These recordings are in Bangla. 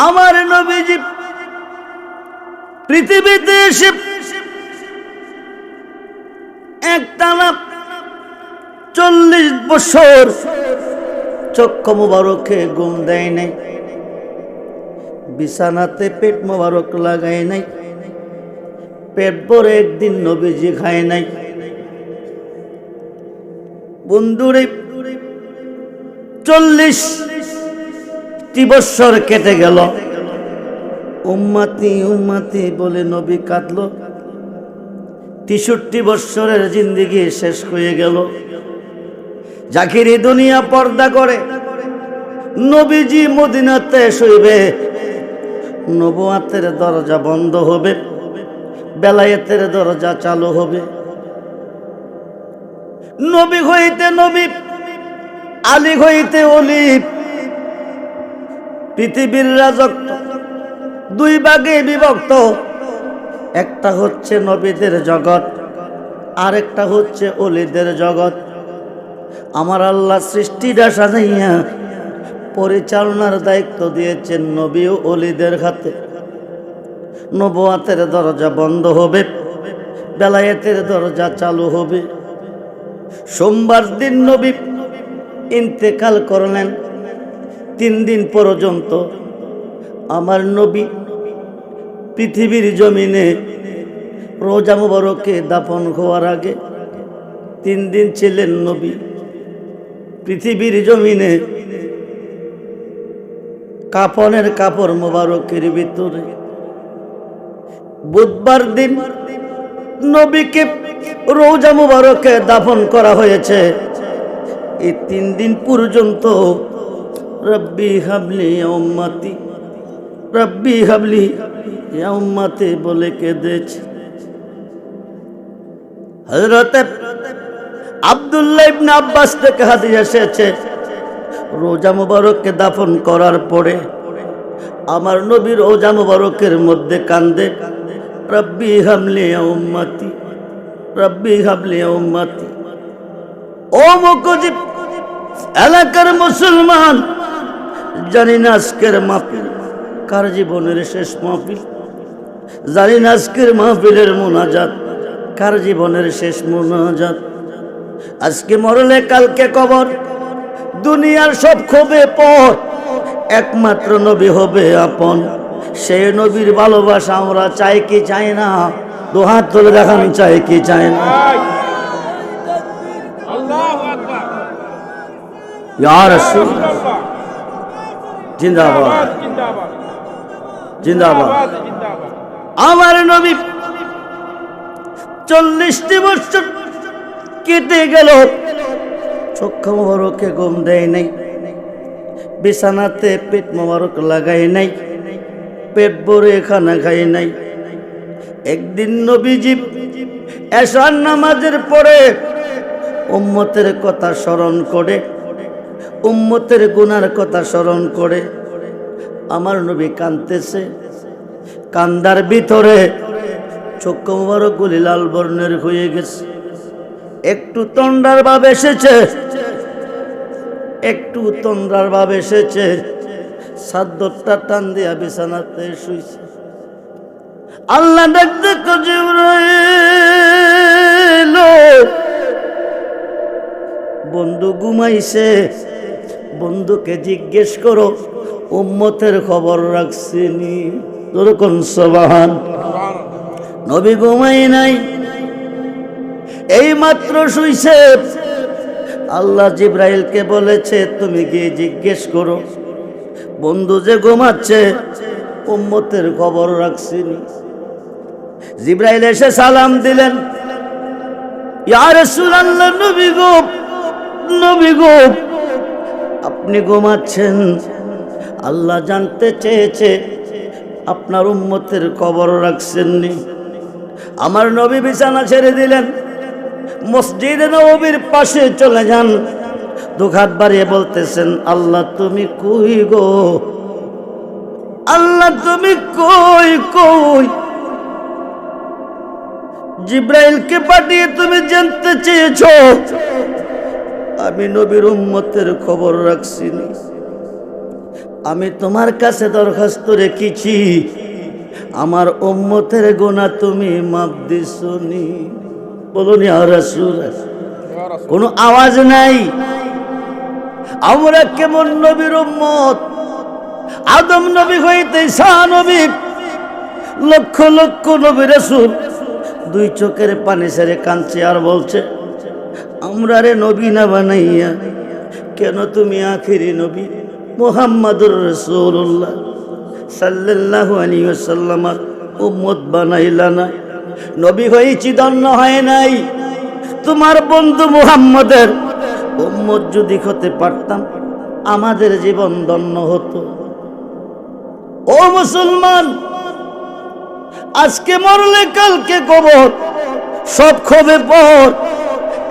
আমার নবীজি পৃথিবীতে এসে একটানা 40 বছর চক্ষু মোবারকে ঘুম দেয় নাই, বিছানাতে পেট মোবারক লাগায় নাই, পেট ভরে একদিন নবীজি খায় নাই। বন্ধুরে 40টি বছর কেটে গেল, উম্মতি উম্মতি বলে নবী কাঁদল। 63 বছরের জিন্দেগি শেষ হয়ে গেল। জাকির দুনিয়া পর্দা করে নবীজি মদিনাতে শুইবে, নবুয়াতের দরজা বন্ধ হবে, বেলায়েতের দরজা চালু হবে। নবী হইতে নবী, আলী হইতে অলি। পৃথিবীর রাজত্ব 2 ভাগে বিভক্ত, একটা হচ্ছে নবীদের জগৎ, আরেকটা হচ্ছে অলিদের জগৎ। আমার আল্লাহ সৃষ্টিটা সাজাইয়া পরিচালনার দায়িত্ব দিয়েছেন নবী ও অলিদের হাতে। নবুয়াতের দরজা বন্ধ হবে, বেলায়েতের দরজা চালু হবে। সোমবার দিন নবী ইন্তেকাল করলেন। 3 দিন পর্যন্ত আমার নবী পৃথিবীর জমিনে রোজা মুবারকে দাফন হওয়ার আগে 3 দিন ছিলেন নবী পৃথিবীর জমিনে কাফনের কাপড় মুবারকের ভিতরে। বুধবার দিন নবীকে রোজা মুবারকে দাফন করা হয়েছে। এই 3 দিন পর্যন্ত রব্বি হাবলি ইয়া উম্মতি, রব্বি হাবলি ইয়া উম্মতি বলে কেঁদেছে। হযরত আব্দুল্লাহ ইবনে আব্বাস থেকে হাদিস এসেছে, রোজা মুবারককে দাফন করার পরে আমার নবী রোজা মুবারকের মধ্যে কান্দে, রব্বি হাবলি ইয়া উম্মতি, রব্বি হাবলি ইয়া উম্মতি। ও মুকজিব এলাকার মুসলমান, জানি না আজকের মাহফিল কার জীবনের শেষ মাহফিল, জানি না আজকের মাহফিলের মুনাজাত কার জীবনের শেষ মুনাজাত। আজকে মরলে কালকে কবর, দুনিয়ার সব ক্ষোভে পর একমাত্র নবী হবে আপন। সেই নবীর ভালোবাসা আমরা চাই কি চাই না? 2 হাত তুলে দেখান, চাই কি চাই না? ইয়া রাসূল জিন্দাবাদ, জিন্দাবাদ। আমার নবী 40টি বছর কেটে গেল, চক্ষু মোবারকে ঘুম দেয় নাই, বিছানাতে পেট মোবারক লাগাই নাই, পেট ভরে খানা খাই নাই। একদিন নবীজি এশার নামাজের পরে উম্মতের কথা স্মরণ করে, উম্মতের গুনার কথা স্মরণ করে আমার নবী কাঁদতেছে। কান্দার ভিতরে চক্ষু মোবারক গুলি লাল বর্ণের হয়ে গেছে। একটু তন্দ্রার ভাব এসেছে, একটু তন্দ্রার ভাব এসেছে। চাদরটা টান দিয়া বিছানাতে শুইছে। আল্লাহ ডাকতে জিবরাইল, বন্ধু ঘুমাইছে, বন্ধুকে জিজ্ঞেস করো উম্মতের খবর রাখছিনি। তোরকন সুবহান। নবী ঘুমাই নাই, এই মাত্র শুইছে। আল্লাহ জিবরাইলকে বলেছে তুমি গিয়ে জিজ্ঞেস করো বন্ধু যে ঘুমাচ্ছে উম্মতের খবর রাখছিনি। জিবরাইল এসে সালাম দিলেন, ইয়া রাসূলুল্লাহ, নবী গো, নবী গো, আপনি ঘুমাচ্ছেন। আল্লাহ জানতে চেয়েছে আপনার উম্মতের খবর রাখছেননি। আমার নবী বিছানা ছেড়ে দিলেন, মসজিদে নববীর পাশে চলে যান। 2 হাত বাড়িয়ে বলতেছেন, আল্লাহ তুমি কই গো, আল্লাহ তুমি কই কই? জিবরাইলকে পাঠিয়ে তুমি জানতে চেয়েছো আমি নবীর উম্মতের খবর রাখছি। আমি তোমার কাছে দরখাস্ত রেখেছি, আমার উম্মতের গুনাহ তুমি মাফ দিছনি। বলুন ইয়া রাসূলুল্লাহ। কোনো আওয়াজ নাই। আমরা কেমন নবীর উম্মত, আদম নবী হইতে ঈসা নবী, লক্ষ লক্ষ নবী রাসূল দুই চোখের পানি ছেড়ে কাঁদছে আর বলছে, আমরা রে নবী না বানাইয়া কেন তুমি আখিরি নবী মুহাম্মাদুর রাসূলুল্লাহ সাল্লাল্লাহু আলাইহি ওয়াসাল্লামের উম্মত বানাইলা না? নবী হয়েছি ধন্য হয় নাই, তোমার বন্ধু মুহাম্মদের উম্মত যদি হতে পারতাম আমাদের জীবন ধন্য হতো। ও মুসলমান, আজকে মরলে কালকে কবর, সব খবে পর,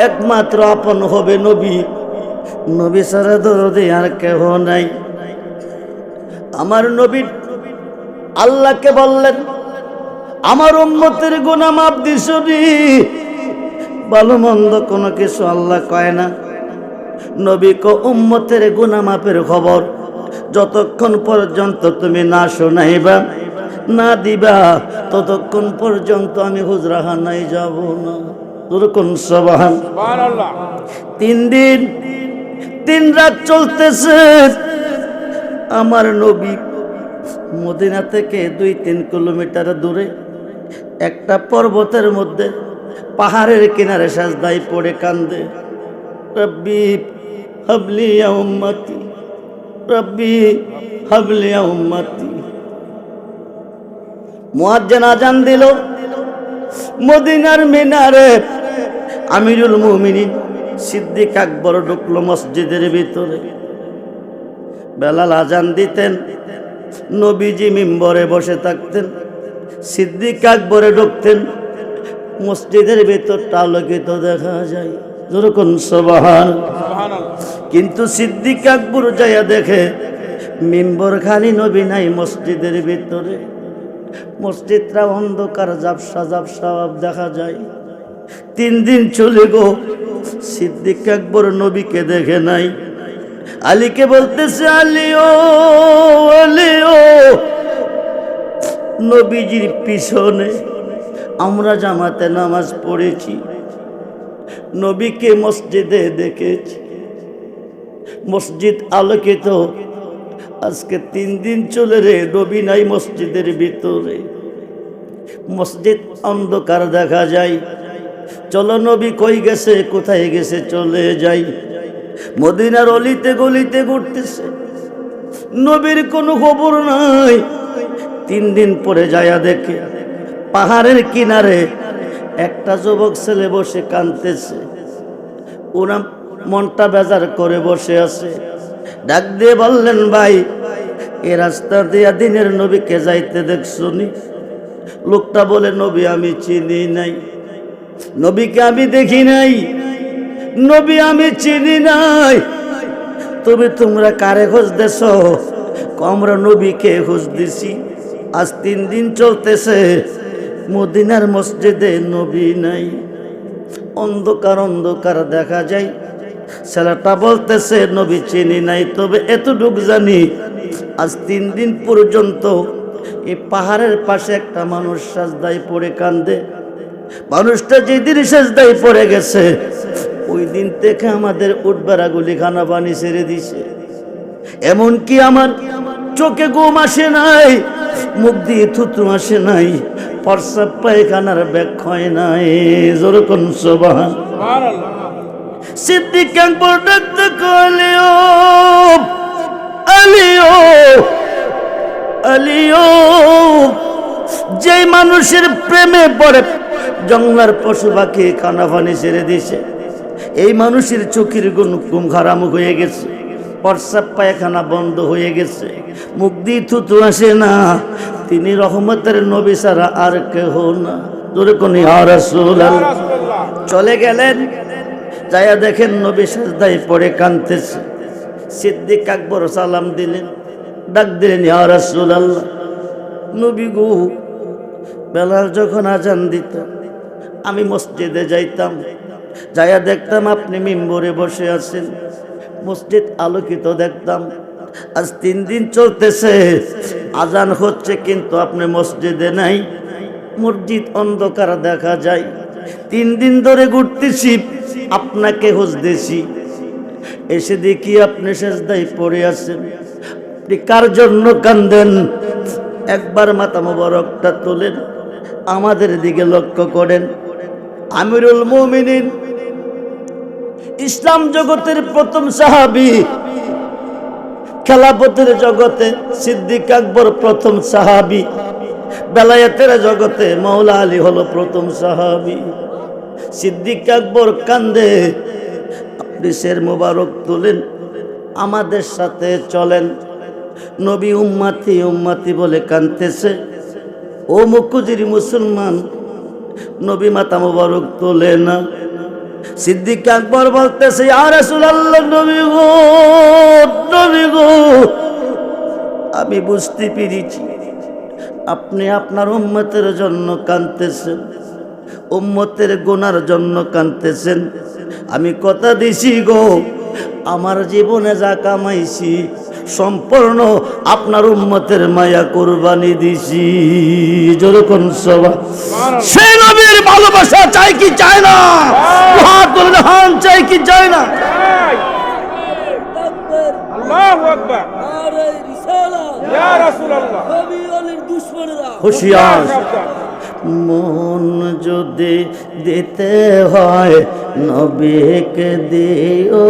একমাত্র আপন হবে নবী। নবী ছাড়া দরদে আর কেহ নাই। আমার নবী আল্লাহকে বললেন, আমার উম্মতের গুনাহ মাফ দিছনি। ভালো মন্দ কোনো কিছু আল্লাহ কয় না। নবী কো উম্মতের গুনাহ মাফের খবর যতক্ষণ পর্যন্ত তুমি না শোনাইবা, না দিবা, ততক্ষণ পর্যন্ত আমি হুজরাখানায় যাব না। তোরকম সুবহানাল্লাহ। 3 দিন 3 রাত চলতেছে। আমার নবী মদিনা থেকে 2-3 কিলোমিটার দূরে একটা পর্বতের মধ্যে পাহাড়ের কিনারে সাজদায় পড়ে কান্দে, রব্বি হাবলি ইয়া উম্মতি, রব্বি হাবলি ইয়া উম্মতি। মুয়াজ্জিন আজান দিল মদিনার মিনারে। আমিরুল মুমিনিন সিদ্দিক আকবর ঢুকলো মসজিদের ভিতরে। বেলাল আজান দিতেন, নবীজি মিম্বরে বসে থাকতেন, সিদ্দিক আকবরে ঢুকতেন। মসজিদের ভিতরটা আলোকিত দেখা যায়, যেরকম সুবহানাল্লাহ। কিন্তু সিদ্দিক আকবর যাইয়া দেখে মিম্বর খালি, নবী নাই মসজিদের ভিতরে। মসজিদটা অন্ধকার, ঝাপসা ঝাপসা দেখা যায়। 3 দিন চলে গো, সিদ্দিক আকবর নবীকে দেখে নাই। আলীকে বলতেছে, আলী ও আলী ও, নবীজির পিছনে আমরা জামাতে নামাজ পড়েছি, নবীকে মসজিদে দেখেছি, মসজিদ আলোকিত। আজকে 3 দিন চলে রে, নবী নাই মসজিদের ভিতরে, মসজিদ অন্ধকার দেখা যায়। চলো নবী কই গেছে, কোথায় গেছে, চলে যাই। মদিনার অলিতে গলিতে ঘুরতেছে, নবীর কোনো খবর নাই। 3 দিন পরে যায়া দেখে পাহাড়ের কিনারে একটা যুবক ছেলে বসে কাঁদতেছে। ওরা মনটা বেজার করে বসে আছে। ডাক দিয়ে বললেন, ভাই এ রাস্তা দিয়া দিনের নবীকে যাইতে দেখছনি? লোকটা বলে, নবী আমি চিনি নাই, নবীকে আমি দেখি নাই, নবী আমি চিনি নাই। তবে তোমরা কারে খোঁজ দেছ? আমরা নবীকে খোঁজ দিছি। আজ 3 দিন চলতেছে, মদিনার মসজিদে নবী নাই, অন্ধকার অন্ধকার দেখা যায়। ছেলেটা বলতেছে, নবী চিনি নাই, তবে এতটুকু জানি আজ 3 দিন পর্যন্ত এই পাহাড়ের পাশে একটা মানুষ সাজদায় পড়ে কান্দে। মানুষটা যেদিন সাজদায় পড়ে গেছে, ওই দিন থেকে আমাদের উঠবেড়াগুলি খানা পানি ছেড়ে দিছে। এমনকি আমার চোখে ঘুম আসে নাই, মুখ দিয়ে থুতু আসে নাই, প্রস্রাব পায়খানার ব্যাগ হয় নাই। যেরকম সুবহানাল্লাহ। সিদ্দিক আকবর ডাকতে কইলে, ও আলী ও আলী ও, যে মানুষের প্রেমে পড়ে জঙ্গলার পশু পাখি খানা পানি ছেড়ে দিছে, এই মানুষের চোখের ঘুম হারাম হয়ে গেছে, প্রস্রাব পায়খানা বন্ধ হয়ে গেছে, মুখ দিয়ে থুতু আসে না, তিনি রহমতের নবী ছাড়া আর কেহ না। তোর কোন ইয়া রাসূলুল্লাহ। চলে গেলেন, যাইয়া দেখেন নবী সাজদায় পড়ে কাঁদতেছে। সিদ্দিক আকবর সালাম দিলেন, ডাক দিলেন, ইয়া রাসূলুল্লাহ। নবী গো, বেলাল যখন আজান দিত আমি মসজিদে যাইতাম, যাইয়া দেখতাম আপনি মিম্বরে বসে আছেন, মসজিদ আলোকিত দেখতাম, আজ 3 দিন চলতেছে, আজান হচ্ছে কিন্তু আপনি মসজিদে নাই, মসজিদ অন্ধকার দেখা যায়। 3 দিন ধরে ঘুরতেছি, আপনাকে খুঁজতেছি, এসে দেখি আপনি সেজদায় পড়ে আছেন। আপনি কার জন্য কান্দেন? একবার মাথা মোবারকটা তোলেন, আমাদের দিকে লক্ষ্য করেন। আমিরুল মুমিনিন, ইসলাম জগতের প্রথম সাহাবী, খেলাফতের জগতে সিদ্দিক আকবর প্রথম সাহাবী, বেলায়েতের জগতে মাওলা আলী হলো প্রথম সাহাবী। সিদ্দিক আকবর কান্দে, আপনি শের মোবারক তুলেন, আমাদের সাথে চলেন। নবী উম্মতি উম্মতি বলে কাঁদতেছে। ও মুকুজির মুসলমান, নবী মাথা মোবারক তোলে না। সিদ্দিক আকবর বলতেছে, ইয়া রাসূলুল্লাহ, নবী গো, নবী গো, আমি বুঝতে পেরেছি আপনি আপনার উম্মতের জন্য কাঁদতেছেন, উম্মতের গুনার জন্য কাঁদতেছেন। আমি কথা দিছি গো, আমার জীবনে যা কামাইছি সম্পূর্ণ আপনার উম্মতের মায়া কুরবানি দিছি। যেরকম সবাই সেই নবীর ভালোবাসা চাই কি চায় না? হাত তুলে হান, চাই কি চায় না? আল্লাহু আকবার, নারে রিসালাত, ইয়া রাসূলুল্লাহ, নবী ওয়ালির দুশমনেরা হুঁশিয়ার। মন যদি দিতে হয় নবীকে দিও,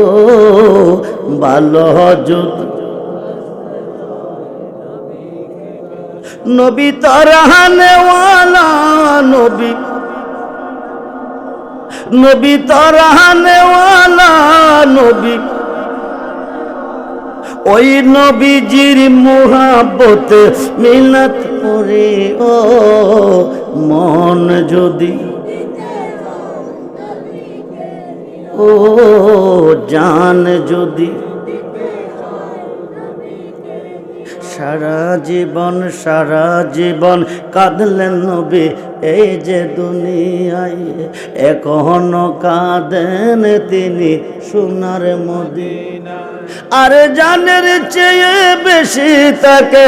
ভালো যদি নবী তরহানেওয়ালা, নবী নবী তরহানেওয়ালা, নবী ওই নবীজির মুহাব্বত মিলাত করে ও মন যদি, ও জান যদি, সারা জীবন কাঁদলেন নবী এই যে দুনিয়ায়, এখনো কাঁদেন তিনি সোনার মদিনা। আরে জানের চেয়ে বেশি তাকে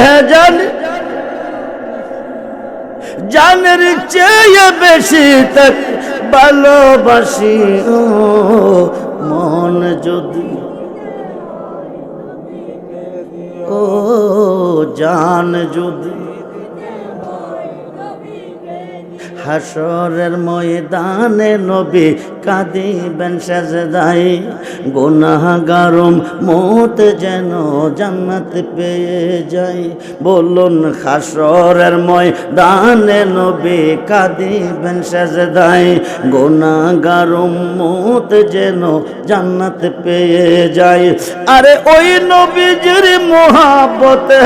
জানের চেয়ে বেশি তাকে ভালোবাসি ও মন যদি, ও জান যদি। হাসরের ময়দানে নবী কাঁদিবেন সেজদায়, গুনাহগারম মত যেন জান্নাত পেয়ে যায়। বলুন, হাসরের ময়দানে নবী কাঁদিবেন সেজদায়, গুনাহগারম মত যেন জান্নাত পেয়ে যায়। আরে ওই নবীজির মুহাব্বতে,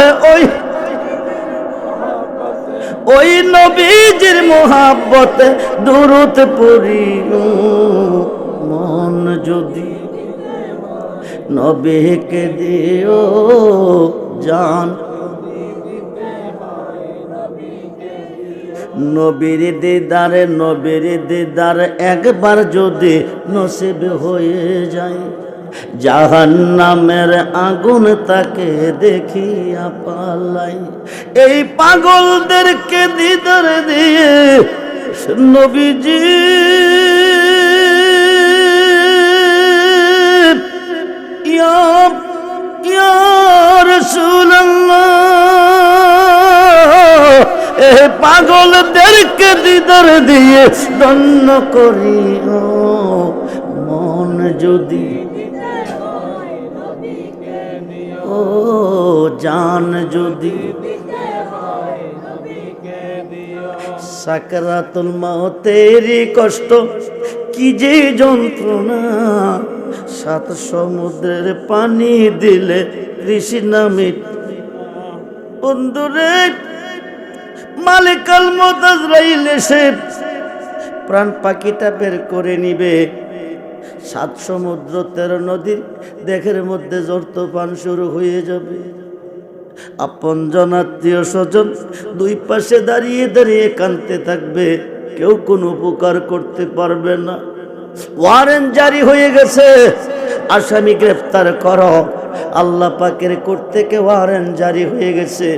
ওই নবীজির মুহাব্বতে দুরূদ পড়ি মন যদি, নবীকে দিও জান। নবীর দিদার একবার যদি নসিব হয়ে যায়, জাহান্নামের আগুন তাকে দেখিয়া পালাই। এই পাগলদেরকে দিদার দিয়ে নবীজি ইয়া রাসূলুল্লাহ, এই পাগলদেরকে দিদার দিয়ে ধন্য করিও মন যদি, ও জান যদি। সাকরাতুল মউতেরি কষ্ট কি যে যন্ত্রণা, 7 সমুদ্রের পানি দিলে তৃষ্ণা মিটে। বন্ধুরে, মালিকাল মউত আজরাইল এসে প্রাণ পাখিটা বের করে নিবে। 7 সমুদ্র 13 নদীর দেখের মধ্যে জড়ত পান শুরু হয়ে যাবে। আপনজন আত্মীয় স্বজন 2 পাশে দাঁড়িয়ে দাঁড়িয়ে কাঁদতে থাকবে, কেউ কোনো উপকার করতে পারবে না। ওয়ারেন্ট জারি হয়ে গেছে, আসামি গ্রেফতার করো। আল্লাহ পাকের কোর্ট থেকে ওয়ারেন্ট জারি হয়ে গেছে,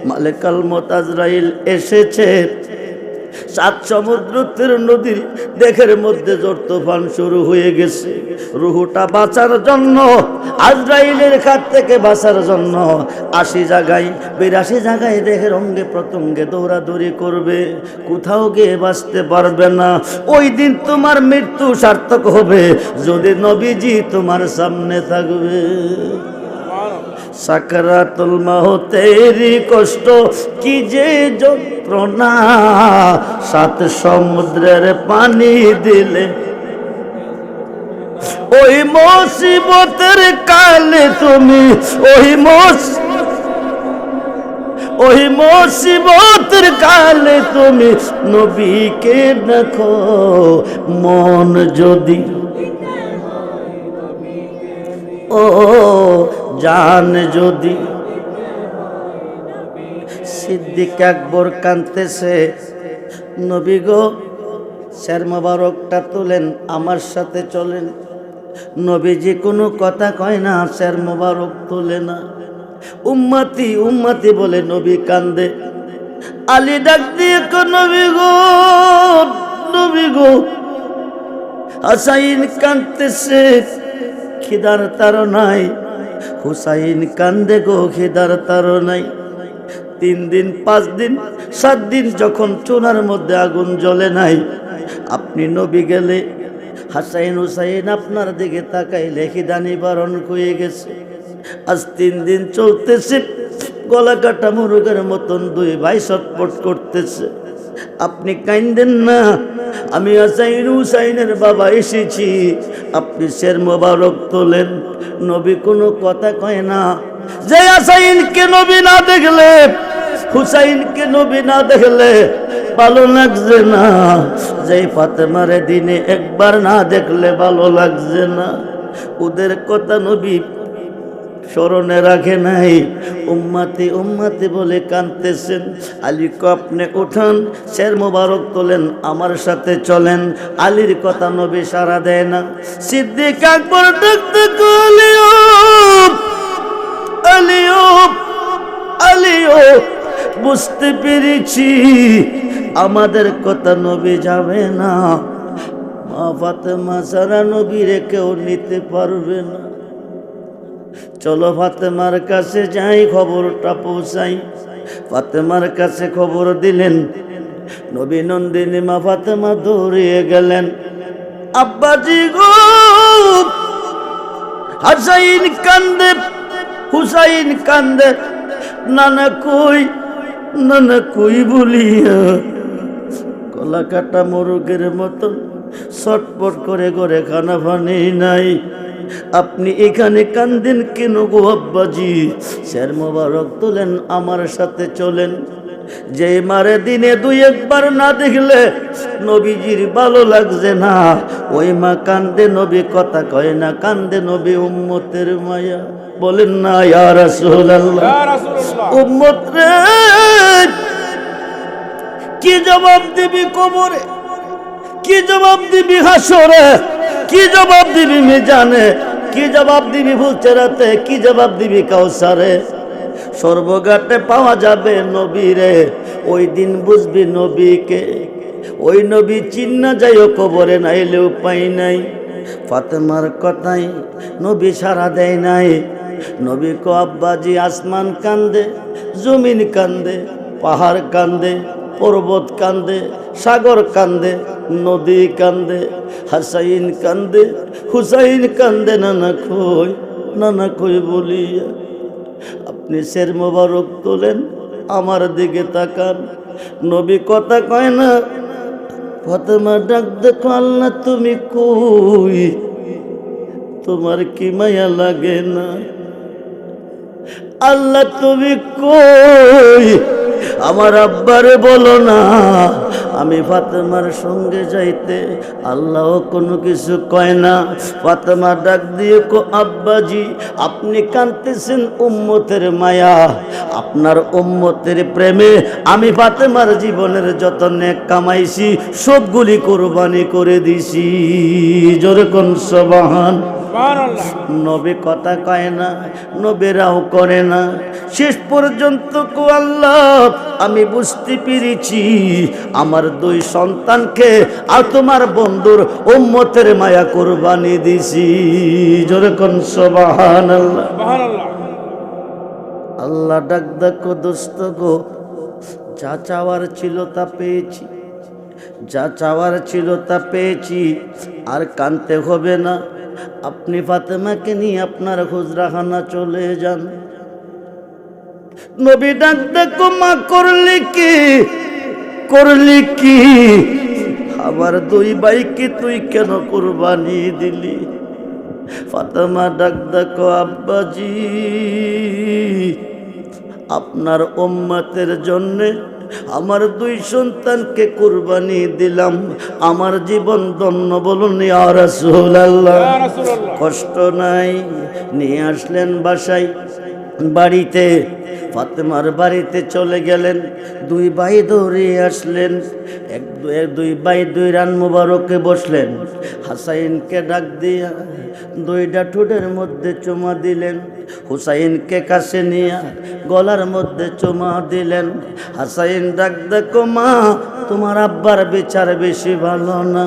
মালেকাল মউত আজরাইল এসেছে। 7 সমুদ্রের নদীর দেখের মধ্যে জোর তুফান শুরু হয়ে গেছে। রুহুটা বাঁচার জন্য, আজরাইলের হাত থেকে বাঁচার জন্য 80 জায়গায় 82 জায়গায় দেহের অঙ্গে প্রত্যঙ্গে দৌড়াদৌড়ি করবে, কোথাও গিয়ে বাঁচতে পারবে না। ওই দিন তোমার মৃত্যু সার্থক হবে যদি নবীজি তোমার সামনে থাকবে। সাকরাতুল মাউতেরি কষ্ট কি যে যন্ত্রণা, 7 সমুদ্রের পানি দিলে। ওই মুসিবতের কালে তুমি, ওই মুসিবতের কালে তুমি নবীকে দেখো, মন যদি ও জান যদি। সিদ্দিক আকবর কাঁদতেছে, নবী গো শের মোবারকটা তোলেন, আমার সাথে চলেন। নবীজি কোনো কথা কয় না, শের মোবারক তোলে না। উম্মতি উম্মতি বলে নবী কান্দে। আলী ডাক দিয়ে নবী গো, নবী গো, হাসাইন কাঁদতেছে, খিদার তাড়নায়। হুসাইন কান্দে গো, খিদার তাড়নায়। 3 দিন 5 দিন 7 দিন যখন চুলার মধ্যে আগুন জ্বলে নাই, আপনি নবী গেলে হাসাইন হুসাইন আপনার দিকে তাকাইলে খিদা নিবারণ হয়ে গেছে। আজ 3 দিন চলতেছে, গলা কাটা মুরগের মতন 2 ভাই ছটফট করতেছে। আপনি কাইন্দেন না, আমি হাসাইন হুসাইনের বাবা এসেছি, আপনি শের মোবারক তোলেন। নবী কোনো কথা কয় না। যে হাসাইনকে নবী না দেখলে, হুসাইনকে নবী না দেখলে ভালো লাগছে না, যে ফাতেমার দিনে একবার না দেখলে ভালো লাগছে না। ওদের কথা নবী স্মরণে রাখে নাই। উম্মতি উম্মতি বলে কাঁদতেছেন। আলী কো আপনি উঠান, শের মোবারক তোলেন, আমার সাথে চলেন। আলীর কথা নবী সাড়া দেয় না। সিদ্দিক আকবর ডাকতে কলিও, আলিও আলিও, বুঝতে পেরেছি আমাদের কথা নবী যাবে না। মা ফাতেমা ছাড়া নবীরে কেউ নিতে পারবে না। চলো ফাতেমার কাছে যাই, খবরটা পৌঁছাই। ফাতেমার কাছে খবর দিলেন। নবী নন্দিনী মা ফাতেমা দৌড়িয়ে গেলেন। আব্বাজি গো, হাসাইন কান্দে, হুসাইন কান্দে, নানা কই, নানা কই বলিয়া কলা কাটা মোরগের মতন ছটপট করে করে খানা পানি নাই। আপনি এখানে কান্দেন কেন গো আব্বাজি? শের মোবারক তোলেন, আমার সাথে চলেন। যে মারে দিনে 2 একবার না দেখলে নবীজির ভালো লাগছে না, ওই মা কান্দে, নবী কথা কয় না, কান্দে নবী উম্মতের মায়া। বলেন না ইয়া রাসূলুল্লাহ, উম্মত রে কি জবাব দিবি কবরে, কি জবাব দিবি হাসরে, কি জবাব দিবি মিজানে, কি জবাব দিবি ফুলচেরাতে, কি জবাব দিবি কাউসারে। সর্বঘাটে পাওয়া যাবে নবীরে, ওই দিন বুঝবি নবীকে। ওই নবী চিন্না যাইও কবরে, নাইলে উপায় নাই। ফাতেমার কথাই নবী সারা দেয় নাই। নবী কো আব্বাজি, আসমান কান্দে, জমিন কান্দে, পাহাড় কান্দে, পর্বত কান্দে, সাগর কান্দে, নদী কান্দে, হাসাইন কান্দে, হুসাইন কান্দে, নানা কই বলিয়া। আপনি শের মোবারক তোলেন, আমার দিকে তাকান। নবী কথা কয় না। ফাতেমা ডাক দেখো, আল্লাহ তুমি কই, তোমার কি মায়া লাগে না? আল্লাহ তুমি কই, আমার আব্বারে বলো না আমি ফাতেমার সঙ্গে যাইতে। আল্লাহ কোনো কিছু কয় না। ফাতেমা ডাক দিয়ে কো, আব্বাজি আপনি কাঁদতেছেন উম্মতের মায়া, আপনার উম্মতের প্রেমে আমি ফাতেমার জীবনের যত নেক কামাইছি সবগুলি কোরবানি করে দিছি। জোরে কোন সুবহান। সুবহানাল্লাহ। নবী কথা কয় না, নবীরাও করে না। শেষ পর্যন্ত কো আল্লাহ, আমি বুঝতে পেরেছি আমার দুই সন্তানকে আর তোমার বন্ধুর উম্মতের মায়া কুরবানি দিছি। জোরে কোন সুবহানাল্লাহ। সুবহানাল্লাহ। আল্লাহ ডাক দেখো দোস্ত গো, যা চাওয়ার ছিল তা পেয়েছি, যা চাওয়ার ছিল তা পেয়েছি, আর কানতে হবে না। আপনি ফাতেমাকে নিয়ে আপনার হুজরাখানা চলে যান। নবী ডাক দেখো, মা করলি কি, করলি কি? আমার দুই ভাইকে তুই কেন কুরবানি দিলি? ফাতেমা ডাক দেখো, আব্বাজি আপনার উম্মতের জন্যে আমার দুই সন্তানকে কুরবানি দিলাম, আমার জীবন ধন্য বলুন ইয়া রাসূলুল্লাহ। ইয়া রাসূলুল্লাহ। কষ্ট নাই। নিয়ে আসলেন বাসায়, বাড়িতে ফাতেমার বাড়িতে চলে গেলেন। দুই ভাই দৌড়ে আসলেন, দুই ভাই দুই রান মুবারকে বসলেন। হাসাইনকে ডাক দিয়া দুইটা ঠোঁটের মধ্যে চুমা দিলেন, হুসাইনকে কাছে নিয়ে গলার মধ্যে চুমা দিলেন। হাসাইন ডাক দেখো, মা তোমার আব্বার বিচার বেশি ভালো না।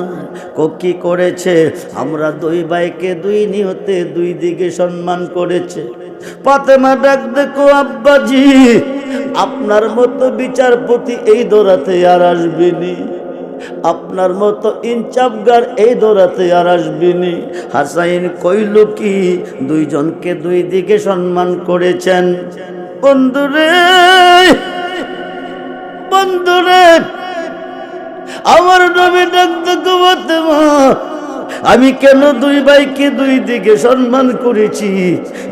কি করেছে? আমরা দুই ভাইকে দুই নিয়তে দুই দিকে সম্মান করেছে। ফাতেমা ডাক দেখো, আব্বাজি আপনার মতো বিচারপতি এই দৌড়াতে আর আসবেনি, আপনার মতো ইনচাপগার এই দৌড়াতে আর আসবেনি। হাসাইন কইল কি, দুইজনকে দুই দিকে সম্মান করেছেন। বন্ধুরে, বন্ধুরে, আমার নবী ডাক দেখো, ফাতেমা আমি কেন দুই ভাইকে দুই দিকে সম্মান করেছি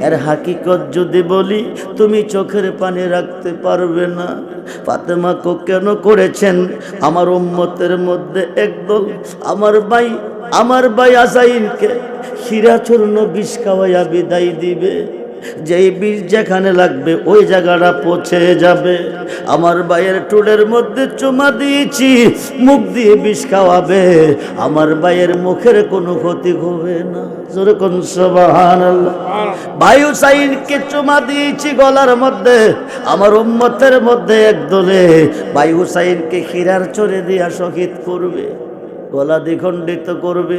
এর হাকিকত যদি বলি তুমি চোখের পানি রাখতে পারবে না। ফাতেমাকে কেন করেছেন? আমার উম্মতের মধ্যে একদল আমার ভাই হাসাইনকে হীরাচূর্ণ বিষ খাওয়াইয়া বিদায় দিবে। যেই বিষ যেখানে লাগবে ওই জায়গাটা পচে যাবে। আমার ভাইয়ের টুলের মধ্যে চুমা দিয়েছি, মুখ দিয়ে বিষ খাওয়াবে, আমার ভাইয়ের মুখের কোনো ক্ষতি হবে না। জোরে কোন সুবহানাল্লাহ। ভাই হুসাইনকে চুমা দিয়েছি গলার মধ্যে, আমার উম্মতের মধ্যে একদলে ভাই হুসাইনকে হীরার চরে দিয়া শহীদ করবে, গলা দ্বিখণ্ডিত করবে।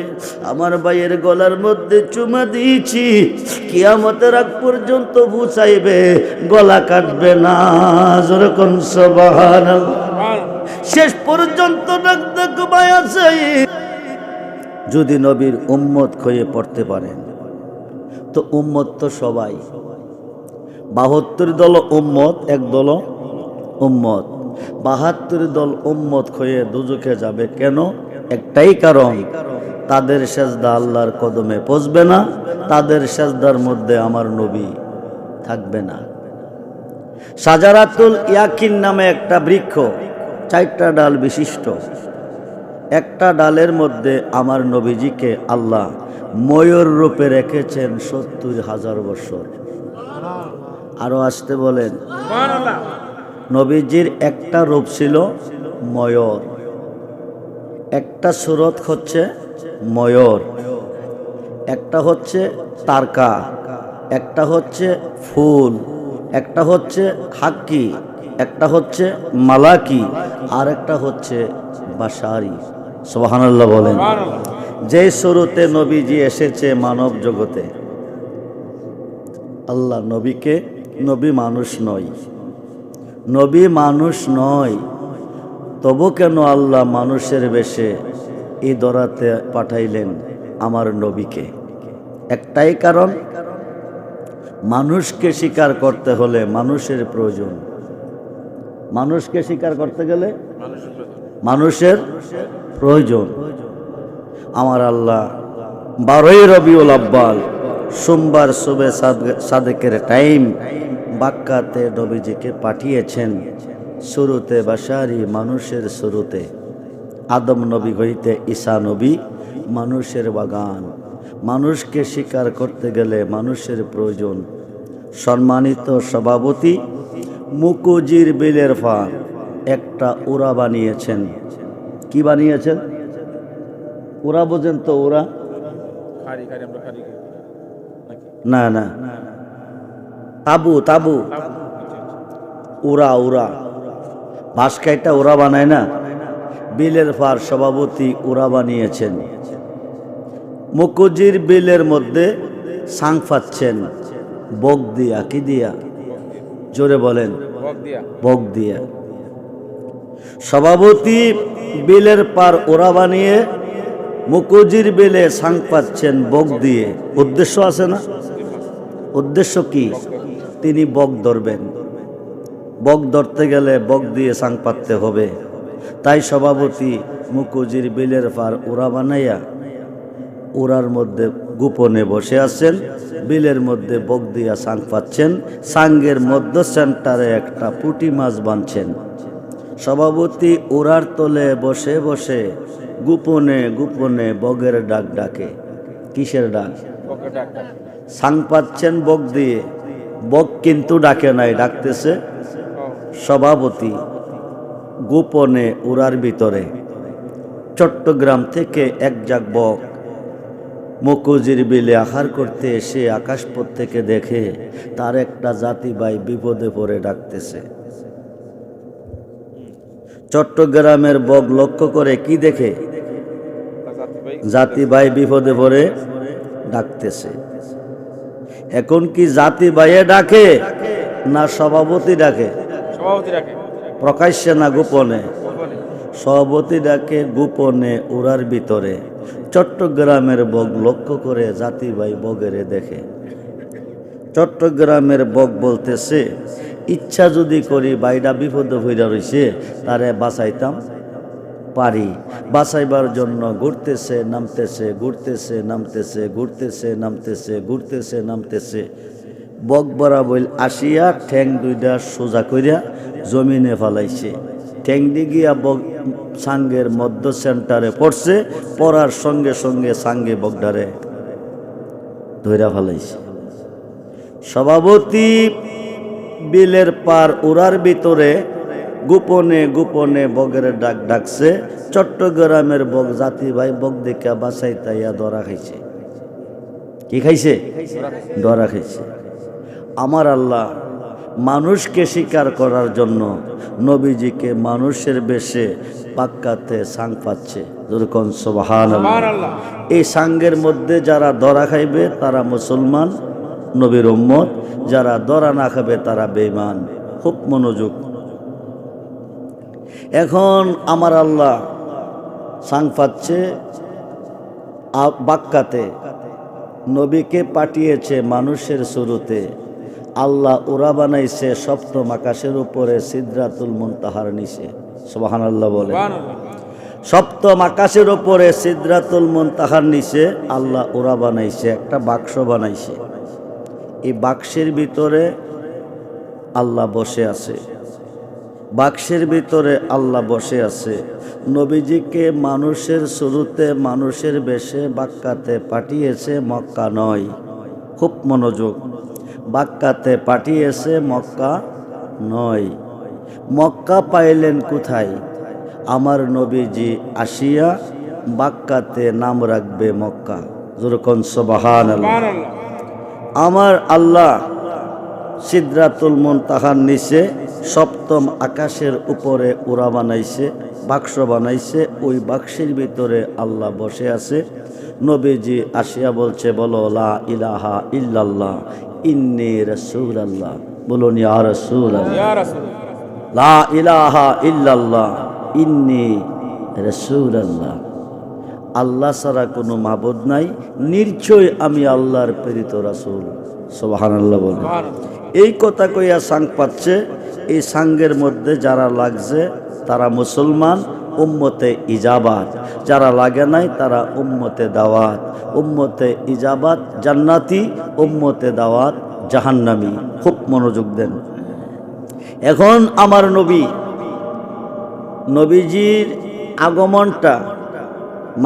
আমার ভাইয়ের গলার মধ্যে চুমা দিয়েছি, কিয়ামতের আগ পর্যন্ত বুঝাইবে, গলা কাটবে না। জোরে কোন সুবহানাল্লাহ। শেষ পর্যন্ত ডাকতে ঘুমাই আছে। যদি নবীর উম্মত হয়ে পড়তে পারেন তো উম্মত তো সবাই ৭২ দল উম্মত, এক দল উম্মত। ৭২ দল উম্মত হয়ে দুজকে যাবে কেন? একটাই কারণ, তাদের সেজদা আল্লাহর কদমে পৌঁছবে না, তাদের সেজদার মধ্যে আমার নবী থাকবে না। শাজারাতুল ইয়াকিন নামে একটা বৃক্ষ, 4টা ডাল বিশিষ্ট। একটা ডালের মধ্যে আমার নবীজিকে আল্লাহ ময়ূর রূপে রেখেছেন ৭০,০০০ বছর। আরো আসতে বলেন। সুবহানাল্লাহ। নবীজির একটা রূপ ছিল ময়ূর, একটা সুরত হচ্ছে ময়ূর, একটা হচ্ছে তারকা, একটা হচ্ছে ফুল, একটা হচ্ছে হাক্কি, একটা হচ্ছে মালাকি, আর একটা হচ্ছে বাশারি। সুবহানাল্লাহ বলেন। সুবহানাল্লাহ। যে সুরতে নবীজি এসেছে মানব জগতে, আল্লাহ নবীকে, নবী মানুষ নয়, নবী মানুষ নয়, তবু কেন আল্লাহ মানুষের বেশে এই দরাতে পাঠাইলেন আমার নবীকে? একটাই কারণ, মানুষকে স্বীকার করতে হলে মানুষের প্রয়োজন। মানুষকে স্বীকার করতে গেলে মানুষের প্রয়োজন। আমার আল্লাহ 12ই রবিউল আব্বাল সোমবার সুবে সাদেকের টাইম বাক্কাতে নবীজিকে পাঠিয়েছেন। শুরুতে বাশারি, মানুষের শুরুতে আদম নবী হইতে ঈসা নবী, মানুষের বাগান। মানুষকে স্বীকার করতে গেলে মানুষের প্রয়োজন। সম্মানিত সভাপতি মুকুজির বিলের ফান একটা ওরা বানিয়েছেন। কি বানিয়েছেন? ওরা বোঝেন তো? ওরা না না, তাবু তাবু, উড়া উড়া, বাঁশ কাইটা উড়া বানায় না, বিলের পার সভাপতি উড়া বানিয়েছেন। মুকুজির বিলের মধ্যে সাং পাচ্ছেন বক দিয়া, কি দিয়া? জোরে বলেন। বক দিয়া। সভাপতি বিলের পার ওরা বানিয়ে মুকুজির বিলে সাং পাচ্ছেন বক দিয়ে। উদ্দেশ্য আছে না? উদ্দেশ্য কি? তিনি বক ধরবেন। বক ধরতে গেলে বক দিয়ে সাং পাততে হবে। তাই সভাপতি মুকুজির বিলের পার ওরা বানাইয়া ওরার মধ্যে গোপনে বসে আছেন, বিলের মধ্যে বক দিয়া সাং পাচ্ছেন। সাঙ্গের মধ্য সেন্টারে একটা পুঁটি মাছ বাঁধছেন। সভাপতি ওরার তলে বসে বসে গোপনে গোপনে বগের ডাক ডাকে। কিসের ডাক? সাং পাচ্ছেন বক দিয়ে, বক কিন্তু ডাকে নাই, ডাকতেছে সভাপতি গোপনে ওরার ভিতরে। চট্টগ্রাম থেকে এক জাক বক মুকুজির বিলে আহার করতে এসে আকাশপথ থেকে দেখে তার একটা জাতি ভাই বিপদে পড়ে ডাকতেছে। চট্টগ্রামের বক লক্ষ্য করে কি দেখে? জাতি ভাই বিপদে পড়ে ডাকতেছে। এখন কি জাতি ভাইয়ে ডাকে না সভাপতি ডাকে? প্রকাশ্যে না গোপনে? সভাপতি ডাকে গোপনে ওরার ভিতরে। চট্টগ্রামের বক লক্ষ্য করে জাতি ভাই বগেরে দেখে। চট্টগ্রামের বক বলতেছে, ইচ্ছা যদি করি বাইডা বিপদে হইয়া রইছে, তারে বাঁচাইতাম পারি। বাঁচাইবার জন্য ঘুরতেছে নামতেছে, ঘুরতেছে নামতেছে, ঘুরতেছে নামতেছে, ঘুরতেছে নামতেছে। বক বরা বইল আসিয়া ঠ্যাং দুইটা সোজা কইরা জমিনে ফালাইছে। ঠ্যাং দি গিয়া বক সাঙ্গের মধ্য সেন্টারে পড়ছে। পড়ার সঙ্গে সঙ্গে সাঙ্গে বকডারে ধইরা ফালাইছে। সভাপতি বিলের পার ওরার ভিতরে গোপনে গোপনে বগের ডাক ডাকছে। চট্টগ্রামের বক জাতি ভাই বক দেখা বাঁচাইতাইয়া ধরা খাইছে। কি খাইছে? ধরা খাইছে। আমার আল্লাহ মানুষকে শিকার করার জন্য নবীজিকে মানুষের বেশে পাক্কাতে সাং পাচ্ছে। যেরকম সুবহানাল্লাহ। এই সাঙ্গের মধ্যে যারা ধরা খাইবে তারা মুসলমান, নবীর উম্মত। যারা ধরা না খাবে তারা বেঈমান। খুব মনোযোগ। এখন আমার আল্লাহ সাং পাচ্ছে বাক্কাতে। নবীকে পাঠিয়েছে মানুষের শুরুতে। আল্লাহ ওরা বানাইছে সপ্তম আকাশের উপরে সিদরাতুল মুনতাহার নিচে। সুবহানাল্লাহ বলে। সপ্তম আকাশের উপরে সিদরাতুল মুনতাহার নিচে আল্লাহ ওরা বানাইছে, একটা বাক্স বানাইছে। এই বাক্সের ভিতরে আল্লাহ বসে আছে। বাক্সের ভিতরে আল্লাহ বসে আছে। নবীজিকে মানুষের শুরুতে মানুষের বেশে বাক্কাতে পাঠিয়েছে, মক্কা নয়। খুব মনোযোগ। বাক্কাতে পাঠিয়েছে, মক্কা নয়। মক্কা পাইলেন কোথায়? আমার নবীজি আসিয়া বাক্কাতে নাম রাখবে মক্কা। যেরকম সুবহানাল্লাহ। আমার আল্লাহ সিদরাতুল মুনতাহার নিচে সপ্তম আকাশের উপরে ওরা বানাইছে, বাক্স বানাইছে। ওই বাক্সের ভিতরে আল্লাহ বসে আছে। নবীজি আসিয়া বলছে, বলো লা ইলাহা ইল্লাল্লাহ ইন্নী রাসূলুল্লাহ। বলুন ইয়া রাসূলুল্লাহ। লা ইলাহা ইল্লাল্লাহ ইন্নী রাসূলুল্লাহ। আল্লাহ ছাড়া কোনো মাবুদ নাই, নিশ্চয় আমি আল্লাহর প্রেরিত রাসূল। সুবহানাল্লাহ বলে। এই কথা কইয়া সাং পাচ্ছে। এই সাঙ্গের মধ্যে যারা লাগছে তারা মুসলমান, উম্মতে ইজাবাত। যারা লাগে নাই তারা উম্মতে দাওয়াত। উম্মতে ইজাবাত জান্নাতি, উম্মতে দাওয়াত জাহান্নামী। খুব মনোযোগ দেন। এখন আমার নবীজির আগমনটা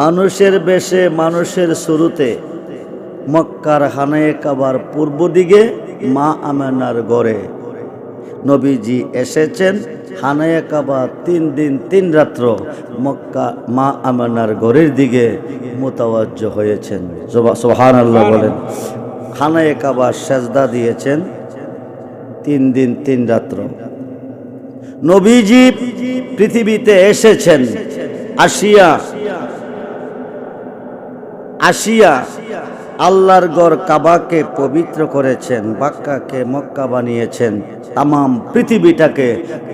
মানুষের বেশে মানুষের শুরুতে মক্কার খানায়ে কাবার পূর্ব দিকে মা আমেনার ঘরে নবীজি এসেছেন। খানায়ে কাবা 3 দিন 3 রাত্র মক্কা মা আমেনার ঘরের দিকে মুতাওয়াজ্জহ হয়েছেন। সুবহানাল্লাহ বলেন। খানায়ে কাবা সেজদা দিয়েছেন 3 দিন 3 রাত্র। নবীজি পৃথিবীতে এসেছেন আসিয়া আল্লাহর ঘর কাবাকে পবিত্র করেছেন, বাক্কাকে মক্কা বানিয়েছেন, তামাম পৃথিবীটাকে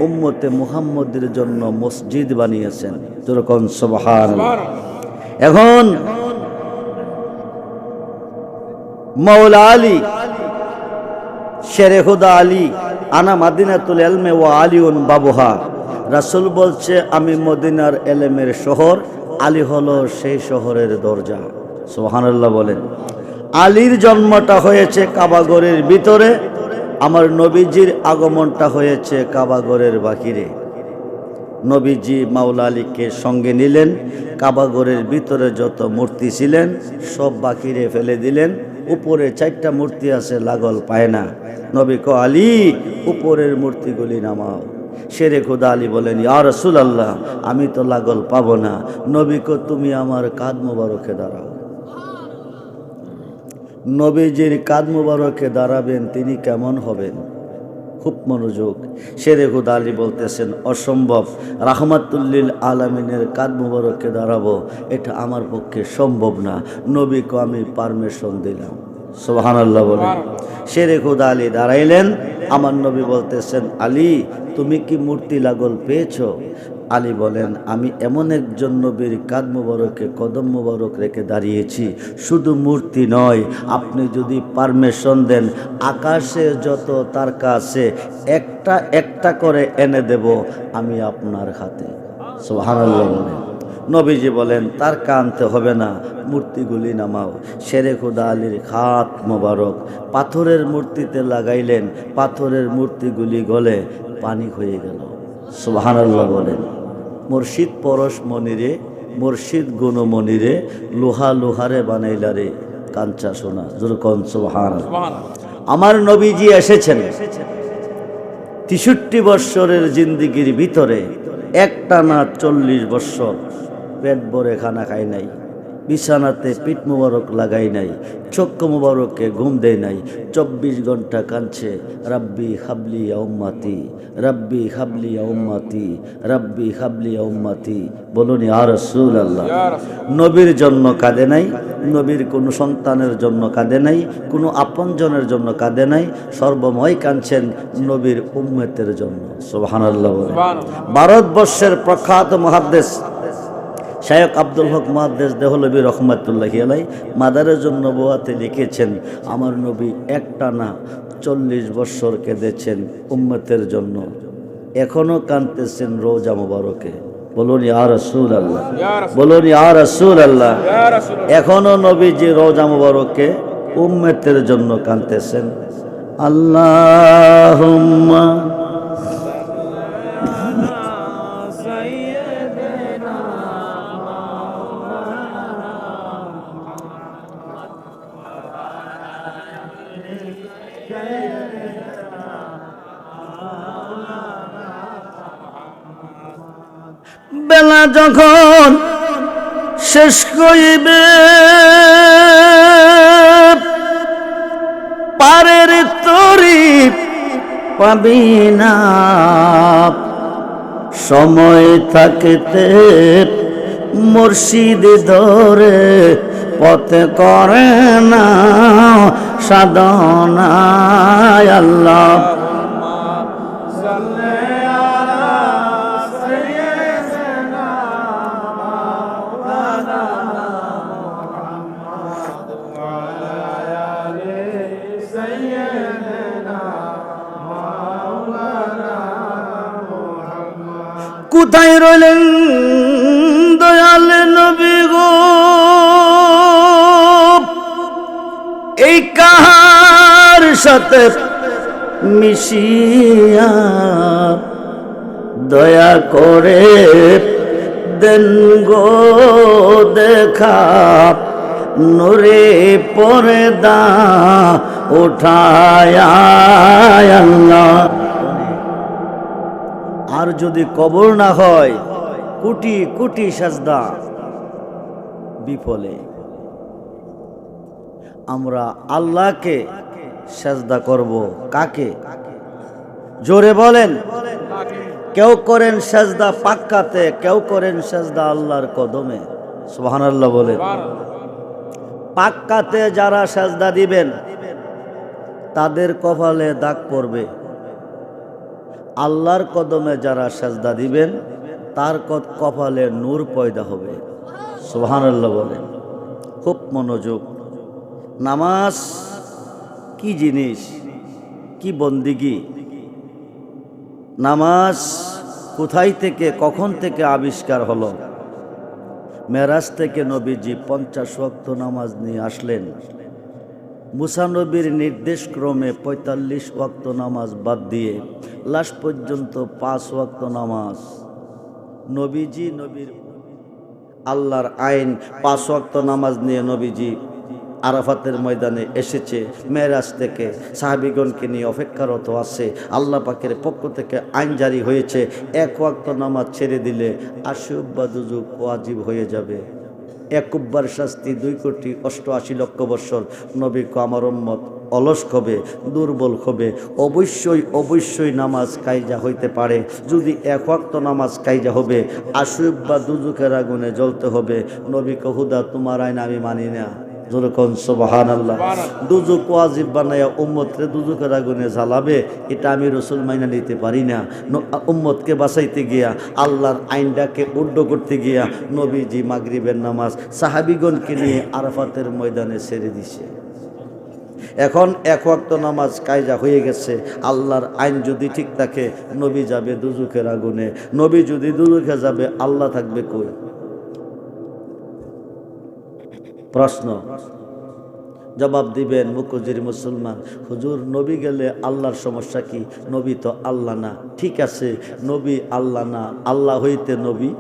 উম্মতে মুহাম্মদের জন্য মসজিদ বানিয়েছেন। যেরকম সুবহানাল্লাহ। এখন মাওলা আলী শেরে খুদা আলী আনা মাদিনাতুল ইলমে ওয়া আলিউন বাবুহা, রাসূল বলছে আমি মদিনার এলেমের শহর, আলী হলো সেই শহরের দরজা। সুবহানাল্লাহ বলেন। আলীর জন্মটা হয়েছে কাবাগরের ভিতরে, আমার নবীজির আগমনটা হয়েছে কাবাগরের বাহিরে। নবীজি মাওলা আলীকে সঙ্গে নিলেন, কাবাগরের ভিতরে যত মূর্তি ছিলেন সব বাহিরে ফেলে দিলেন। উপরে 4টা মূর্তি আছে, লাগল পায় না। নবী কো আলী উপরের মূর্তিগুলি নামাও। শেরে খুদা আলী বলেন ইয়া রাসূলুল্লাহ আমি তো লাগল পাবো না। নবী কো তুমি আমার কাঁধ মোবারকে দাঁড়াও। নবীজির কাঁধ মোবারকে দাঁড়াবেন, তিনি কেমন হবেন? খুব মনোযোগ। শেরে খুদা আলী বলতেছেন অসম্ভব, রাহমাতুল্লিল আলামিনের কাঁধ মোবারকে দাঁড়াবো এটা আমার পক্ষে সম্ভব না। নবীকে আমি পারমিশন দিলাম। সুবহানাল্লাহ বলেন। শেরে খুদা আলী দাঁড়াইলেন। আমার নবী বলতেছেন আলী তুমি কি মূর্তি লাগল পেয়েছো? আলী বলেন আমি এমন একজন নবীর কাঁধ মোবারকে কদম মোবারক রেখে দাঁড়িয়েছি, শুধু মূর্তি নয়, আপনি যদি পারমিশন দেন আকাশে যত তারকা আছে একটা একটা করে এনে দেব আমি আপনার হাতে। সুবহানাল্লাহ বলেন। নবীজি বলেন তারকা আনতে হবে না, মূর্তিগুলি নামাও। শেরে খুদা আলীর হাত মোবারক পাথরের মূর্তিতে লাগাইলেন, পাথরের মূর্তিগুলি গলে পানি হয়ে গেল। সুবহানাল্লাহ বলেন। মুর্শিদ পরশ মনিরে, মুর্শিদ গুণমণিরে, লোহা লোহারে বানাইলারে কাঞ্চা সোনা। যেরকম সুবহানাল্লাহ। আমার নবীজি এসেছেন 63 বৎসরের জিন্দিগির ভিতরে একটানা 40 বৎসর পেট ভরে খানা খাই নাই, বিছানাতে পিঠ মোবারক লাগাই নাই, চক্ষু মোবারককে ঘুম দেয় নাই, 24 ঘন্টা কাঁদছে রাব্বি হাবলি ইয়া উম্মতি, রাব্বি হাবলি ইয়া উম্মতি, রাব্বি হাবলি ইয়া উম্মতি। বলুন ইয়া রাসূলুল্লাহ। নবীর জন্য কাঁদে নাই, নবীর কোনো সন্তানের জন্য কাঁদে নাই, কোনো আপনজনের জন্য কাঁদে নাই, সর্বময় কাঁদছেন নবীর উম্মতের জন্য। সুবহানাল্লাহ। ভারতবর্ষের প্রখ্যাত মুহাদ্দিস শায়খ আব্দুল হক মুহাদ্দিস দেহলভী রহমাতুল্লাহি আলাইহি মাদারের জন্য নবুয়াতে লিখেছেন আমার নবী একটানা 40 বৎসর কেঁদেছেন উম্মতের জন্য, এখনো কাঁদতেছেন রোজা মুবারকে। বলুন ইয়া রাসূলুল্লাহ, বলুন ইয়া রাসূলুল্লাহ। এখনো নবীজি রোজা মুবারকে উম্মতের জন্য কাঁদতেছেন। আল্লাহুম্মা বেলা যখন শেষ করিবে পারের তরি পাবি না, সময় থাকিতে মুর্শিদ ধরে পথে করে না সাধনা। আল্লাহ কোথায় রইলেন দয়াল নবী গো, এই কাহার সাথে মিশিয়া দয়া করে দেন গো দেখা, নূরে পর্দা উঠায়া আল্লাহ। আর যদি কবর না হয় কোটি কোটি সাজদা বিফলে। আমরা আল্লাহকে সেজদা করব। কাকে? জোরে বলেন। কেউ করেন সেজদা পাক্কাতে, কেউ করেন সেজদা আল্লাহর কদমে। সুবহানাল্লাহ বলেন। পাক্কাতে যারা সেজদা দিবেন তাদের কপালে দাগ পড়বে। আল্লাহর কদমে যারা সেজদা দিবেন তার কপালে নূর পয়দা হবে। সুবহানাল্লাহ বলেন। খুব মনোযোগ। নামাজ কি জিনিস, কি বন্দিগি। নামাজ কোথায় থেকে কখন থেকে আবিষ্কার হলো? মেরাজ থেকে নবীজি 50 ওয়াক্ত নামাজ নিয়ে আসলেন। মুসা নবীর নির্দেশ ক্রমে 45 ওয়াক্ত নামাজ বাদ দিয়ে লাস্ট পর্যন্ত 5 ওয়াক্ত নামাজ। নবীজি নবীর আল্লাহর আইন 5 ওয়াক্ত নামাজ নিয়ে নবীজি আরাফাতের ময়দানে এসেছে। মেরাজ থেকে সাহাবীগণকে নিয়ে অপেক্ষারত আছে। আল্লাহ পাকের পক্ষ থেকে আইন জারি হয়েছে, 1 ওয়াক্ত নামাজ ছেড়ে দিলে 80 উব্বা দুজুক ওয়াজিব হয়ে যাবে। 1 উব্বার শাস্তি 2,88,00,000 বৎসর। নবী কো আমার উম্মত অলস হবে, দুর্বল হবে। অবশ্যই নামাজ কায়জা হইতে পারে। যদি 1 ওয়াক্ত নামাজ কায়জা হবে 80 উব্বা দুজুকের আগুনে জ্বলতে হবে। নবী কো হুদা তোমার আইন আমি মানি না। যেরকম সুবহানাল্লাহ। দুজুক ওয়াজিব বানায়া উম্মতরে দুজুকের আগুনে জ্বালাবে, এটা আমি রাসূল মাইনা নিতে পারি না। উম্মতকে বাঁচাইতে গিয়া, আল্লাহর আইনটাকে উড্ড করতে গিয়া নবীজি মাগরিবের নামাজ সাহাবীগণকে নিয়ে আরাফাতের ময়দানে ছেড়ে দিছে। এখন 1 ওয়াক্ত নামাজ কায়জা হয়ে গেছে। আল্লাহর আইন যদি ঠিক থাকে নবী যাবে দুজুকের আগুনে। নবী যদি দুজুকে যাবে, আল্লাহ থাকবে কই? প্রশ্ন জবাব দিবেন মুকুজির মুসলমান। হুজুর নবী গেলে আল্লাহর সমস্যা কি? নবী তো আল্লাহ না। ঠিক আছে, নবী আল্লাহ না, আল্লাহ হইতে নবী।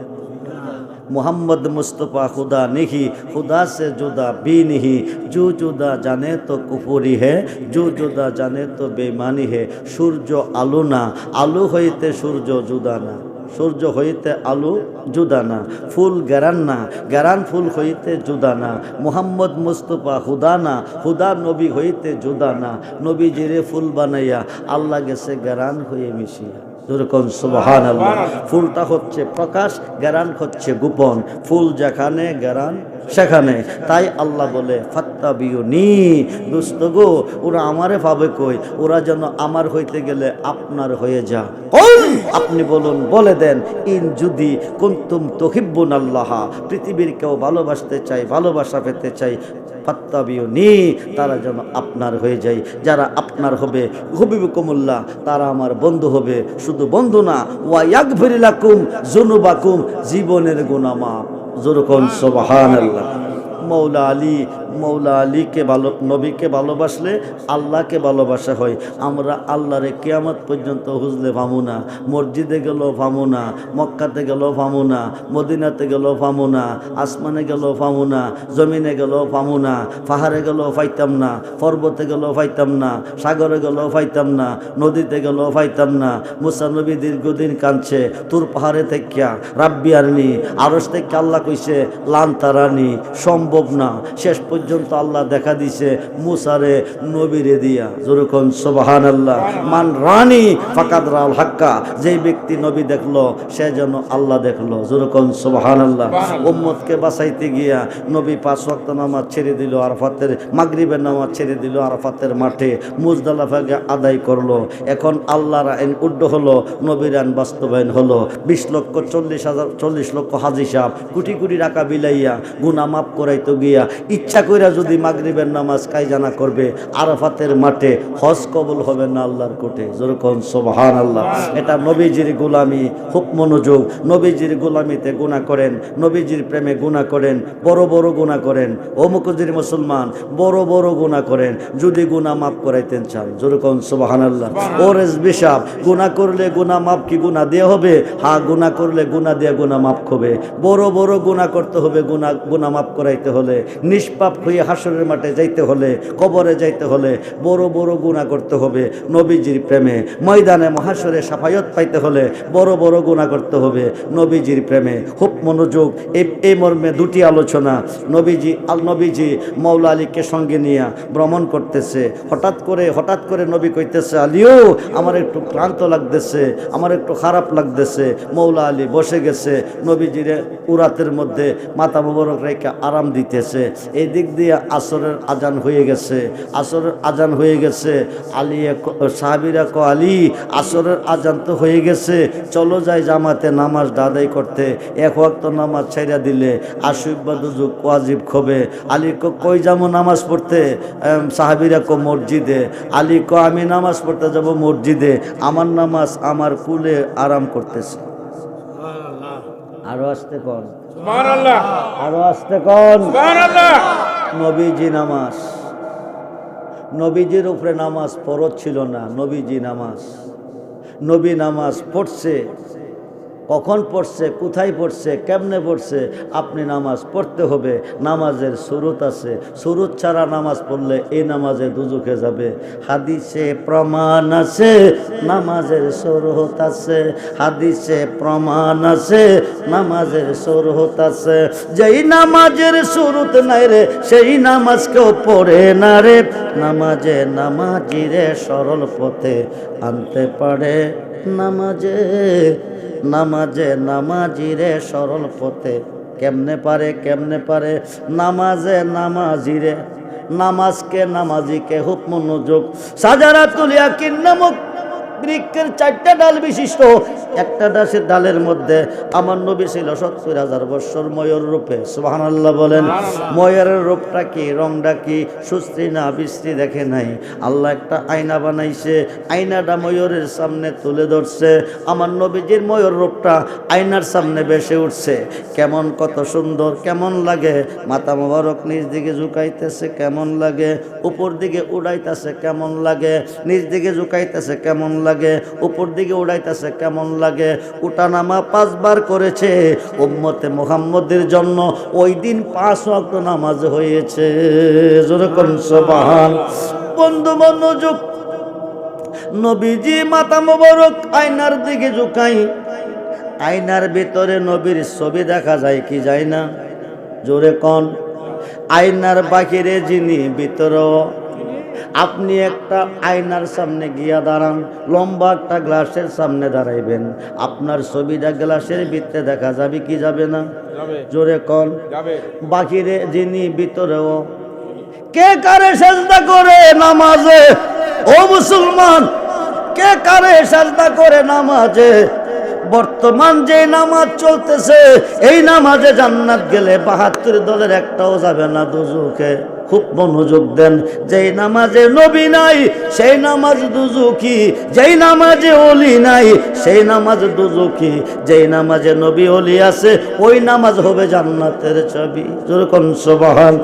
मोहम्मद मुस्तफ़ा खुदा नहीं, खुदा से जुदा भी नहीं। जो जुदा जाने तो कुफुरी है, जो जुदा जाने तो बेईमानी है। सूर्य आलू ना, आलू হইতে সূর্য जुदा ना, সূর্য হইতে আলু জুদা না। ফুল গেরান না, গেরান ফুল হইতে জুদা না। মোহাম্মদ মুস্তফা হুদা না, হুদা নবী হইতে জুদা না। নবী জিরে ফুল বানাইয়া আল্লাহ গেছে গেরান হয়ে মিশিয়া। যেরকম সুবহানাল্লাহ। ফুলটা হচ্ছে প্রকাশ, গেরান হচ্ছে গোপন। ফুল যেখানে গেরান সেখানে। তাই আল্লাহ বলে ফাত্তাবিউনি, দোস্ত গো ওরা আমারে পাবে কই? ওরা যেন আমার হইতে গেলে আপনার হয়ে যা। আপনি বলুন, বলে দেন, ইন যদি কুনতুম তুহিব্বুনাল্লাহ, পৃথিবীর কেউ ভালোবাসতে চাই, ভালোবাসা পেতে চাই, ফাত্তাবিউনি, তারা যেন আপনার হয়ে যায়। যারা আপনার হবে হুবিবুকুমুল্লাহ, তারা আমার বন্ধু হবে। শুধু বন্ধু না, ওয়া ইয়াগফির লাকুম যুনুবাকুম, জীবনের গুনাহ মাফ। যেরকম সুবহানাল্লাহ। মৌলা আলীকে ভালো, নবীকে ভালোবাসলে আল্লাহকে ভালোবাসা হয়। আমরা আল্লাহরে কিয়ামত পর্যন্ত হুজলে পামু না। মসজিদে গেলেও পামু না, মক্কাতে গেলেও পামু না, মদিনাতে গেলেও পামু না, আসমানে গেলেও পামু না, জমিনে গেলেও পামু না, পাহাড়ে গেলেও পাইতাম না, পর্বতে গেলেও পাইতাম না, সাগরে গেলেও পাইতাম না, নদীতে গেলেও পাইতাম না। মুসা নবী দীর্ঘদিন কাঁদছে তুর পাহাড়ে থেকে, রাব্বি আরনি, আরশ থেকে আল্লাহ কইছে লান তারানি, সম্ভব না। শেষ পর্যন্ত আল্লাহ দেখা দিছে মুসারে নবীরে দিয়া। যেরকম সুবহানাল্লাহ। মান রানি ফাকাদ রাল হাক্কা, যেই ব্যক্তি নবী দেখলো সে যেন আল্লাহ দেখলো। যেরকম সুবহানাল্লাহ। উম্মতকে বাঁচাইতে গিয়া নবী 5 ওয়াক্ত নামাজ ছেড়ে দিল, আরাফাতের মাগরিবের নামাজ ছেড়ে দিল, আরাফাতের মাঠে মুজদালিফাকে আদায় করলো। এখন আল্লাহর আইন উড্ড হলো, নবীর আইন বাস্তবায়ন হলো। 20,40,000 লক্ষ হাজি সাহেব কোটি কোটি টাকা বিলাইয়া গুনাহ মাফ করাইতে গিয়া ইচ্ছা কইরা যদি মাগরিবের নামাজ কায়জা না করবে, আরাফাতের মাঠে হজ কবুল হবে না আল্লাহর কোর্টে। যেরকম সুবহানাল্লাহ। এটা নবীজির গোলামি। খুব মনোযোগ। নবীজির গোলামিতে গুনাহ করেন, নবীজির প্রেমে গুনাহ করেন, বড় বড় গুনাহ করেন। ও মুকুজির মুসলমান, বড় বড় গুনাহ করেন যদি গুনাহ মাফ করাইতেন চান। যেরকম সুবহানাল্লাহ। ও রেজবি সাহেব, গুনাহ করলে গুনাহ মাফ কি গুনাহ দিয়ে হবে? হ্যাঁ, গুনাহ করলে গুনাহ দিয়ে গুনাহ মাফ হবে। বড় বড় গুনাহ করতে হবে, গুনাহ মাফ করাইতে হলে। নিষ্পাপ হয়ে হাসরের মাঠে যাইতে হলে, কবরে যাইতে হলে বড় বড় গুনাহ করতে হবে নবীজির প্রেমে। ময়দানে মহাশরে সাফায়াত পাইতে হলে বড় বড় গুনাহ করতে হবে নবীজির প্রেমে। খুব মনোযোগ, এই মর্মে দুটি আলোচনা। নবীজি মৌলা আলীকে সঙ্গে নিয়ে ভ্রমণ করতেছে। হঠাৎ করে নবী কইতেছে, আলীও আমার একটু ক্লান্ত লাগতেছে, আমার একটু খারাপ লাগতেছে। মৌলা আলী বসে গেছে, নবীজির উরাতের মধ্যে মাথা মোবারক রেখে আরাম দিতেছে। এই দিক দিয়ে আসরের আজান হয়ে গেছে, আলী সাহাবীরা কো, আলী আসরের আজান তো হয়ে গেছে, চলো যাই জামাতে নামাজ আদায় করতে। এক ওয়াক্ত নামাজ ছাইরা দিলে আশীর্বাদ ওয়াজিব হবে। আলী কই যাবো নামাজ পড়তে? সাহাবীরা কো মসজিদে। আলী কো আমি নামাজ পড়তে যাব মসজিদে, আমার নামাজ আমার কুলে আরাম করতেছে। আরো আসতে কন সুবহানাল্লাহ, আরো আসতে কন সুবহানাল্লাহ। নবীজির উপরে নামাজ ফরজ ছিল না। নবী নামাজ পড়ছে, কখন পড়ছে, কোথায় পড়ছে, কেমনে পড়ছে, আপনি নামাজ পড়তে হবে। নামাজের শুরুত আছে, শুরুত ছাড়া নামাজ পড়লে এই নামাজে দুজখে যাবে। হাদিসে প্রমাণ আছে নামাজের শুরুত আছে, হাদিসে প্রমাণ আছে নামাজের শুরুত আছে। যেই নামাজের শুরুত নাই রে সেই নামাজ কেউ পড়ে না রে। নামাজিরে সরল পথে আনতে পারে, নামাজিরে সরল পথে কেমনে পারে নামাজকে নামাজিকে হুক মনোযোগ। সাজারাতুল ইয়াকিন নামক বৃক্ষের 4টা ডাল বিশিষ্ট একটা ডালের মধ্যে আমার নবী ছিল 70,000 বছর ময়ূর রূপে। সুবহানাল্লাহ বলেন। ময়ূরের রূপটা কি, রংটা কি, সুশ্রী না বিশ্রী দেখে নাই। আল্লাহ একটা আয়না বানাইছে, আয়নাটা ময়ূরের সামনে তুলে ধরছে। আমার নবীজির ময়ূর রূপটা আয়নার সামনে ভেসে উঠছে। কেমন, কত সুন্দর, কেমন লাগে। মাথা মোবারক নিজ দিকে ঝুঁকাইতেছে, কেমন লাগে। উপর দিকে উড়াইতেছে, কেমন লাগে। নিজ দিকে ঝুঁকাইতেছে, কেমন লাগে। উপর দিকে উড়াইতেছে, কেমন লাগে। উঠানামা 5 বার করেছে উম্মতে মুহাম্মদের জন্য। ওই দিন 5 ওয়াক্ত নামাজ হয়েছে। জোরে কোন সুবহান। বন্ধু মনোযোগ, নবীজি মাথা মোবারক আয়নার দিকে ঝুঁকাই, আয়নার ভিতরে নবীর ছবি দেখা যায় কি যায় না? জোরে কোন। আয়নার বাহিরে যিনি, ভিতরে। আপনি একটা আয়নার সামনে গিয়া দাঁড়ান, লম্বা একটা গ্লাসের সামনে দাঁড়াইবেন, আপনার ছবিটা গ্লাসের ভিতরে দেখা যাবে কি যাবে না? জোরে কোন। বাহিরে যিনি, ভিতরেও। কে কারে সাজদা করে নামাজে? ও মুসলমান, কে কারে সাজদা করে নামাজে? বর্তমান যে নামাজ চলতেছে এই নামাজে জান্নাত গেলে 72 দলের একটাও যাবে না দুজকে। খুব মনোযোগ দেন। যেই নামাজে নবী নাই সেই নামাজ দুজকি, যেই নামাজে ওলি নাই সেই নামাজ দুজকি, যেই নামাজে নবী ওলি আছে ওই নামাজ হবে জান্নাতের চাবি। যেরকম সুবহান।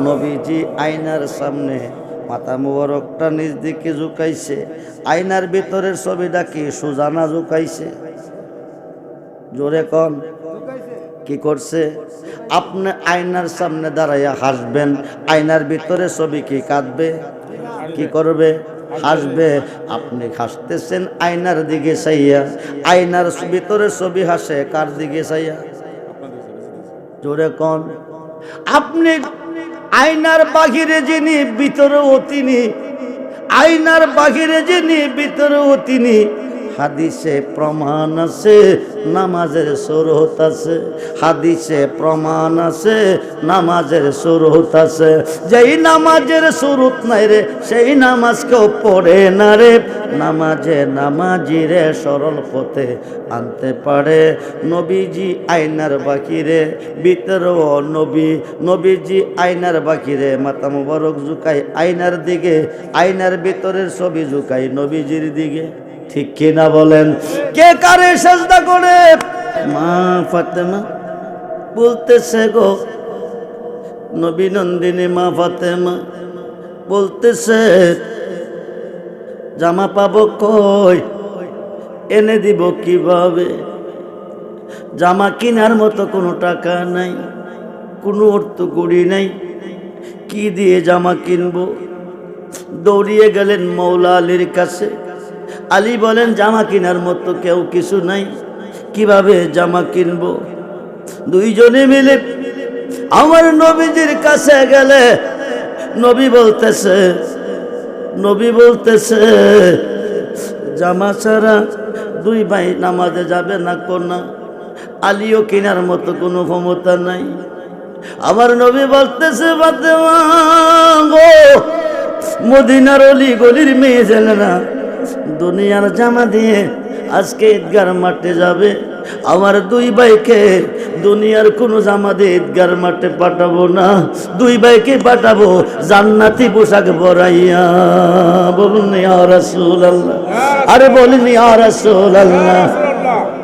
নবীজি আয়নার সামনে মাথা মোবারকটা নিজ দিকে ঝুঁকাইছে, আয়নার ভিতরের ছবিটা কি সুজানা ঝুঁকাইছে? জোরে কোন। কি করছে? আপনি আয়নার সামনে দাঁড়াইয়া হাসবেন, আয়নার ভিতরে ছবি কি কাঁদবে? কি করবে? হাসবে। আপনি হাসতেছেন আয়নার দিকে চাইয়া, আয়নার ভিতরে ছবি হাসে কার দিকে চাইয়া? জোরে কোন। আপনি আয়নার বাহিরে যিনি, ভিতরেও তিনি। আয়নার বাহিরে যিনি, ভিতরেও তিনি। হাদিসে প্রমাণ আছে নামাজের সুরত আছে, হাদিসে প্রমাণ আছে নামাজের সুরত আছে। যেই নামাজের সুরত নাই রে সেই নামাজ কেউ পড়ে না রে। নামাজিরে সরল পথে আনতে পারে। নবীজি আয়নার বাকিরে, ভিতরেও নবীজি আয়নার বাকিরে মাথা মোবারক ঝুঁকাই আয়নার দিকে, আয়নার ভিতরের ছবি ঝুঁকাই নবীজির দিকে। ঠিক কিনা বলেন? কে কারে সাজদা করে? মা ফাতেমা বলতেছে গো, নবী নন্দিনী মা ফাতেমা বলতেছে, জামা পাবো কই, এনে দিব কিভাবে? জামা কেনার মতো কোনো টাকা নাই, কোনো অর্থ করি নাই। কি দিয়ে জামা কিনবো? দৌড়িয়ে গেলেন মৌলা আলীর কাছে। আলী বলেন, জামা কেনার মতো কেউ কিছু নাই, কিভাবে জামা কিনবো? দুইজনে মিলে আমার নবীজির কাছে গেলে নবী বলতেছে জামা ছাড়া দুই ভাই নামাজে যাবে না কোনা। আলীও কেনার মতো কোনো ক্ষমতা নাই। আমার নবী বলতেছে, ফাতেমা গো, মদিনার অলি গলির মেয়ে জানে না দুনিয়ার জামা দিয়ে আজকে ঈদগার মাঠে যাবে। আমার দুই ভাইকে দুনিয়ার কোনো জামা দিয়ে ঈদগার মাঠে পাঠাবো না, দুই ভাইকে পাঠাবো জান্নাতি পোশাক পরাইয়া। বলুন ইয়া রাসূলুল্লাহ, আরে বলুন ইয়া রাসূলুল্লাহ।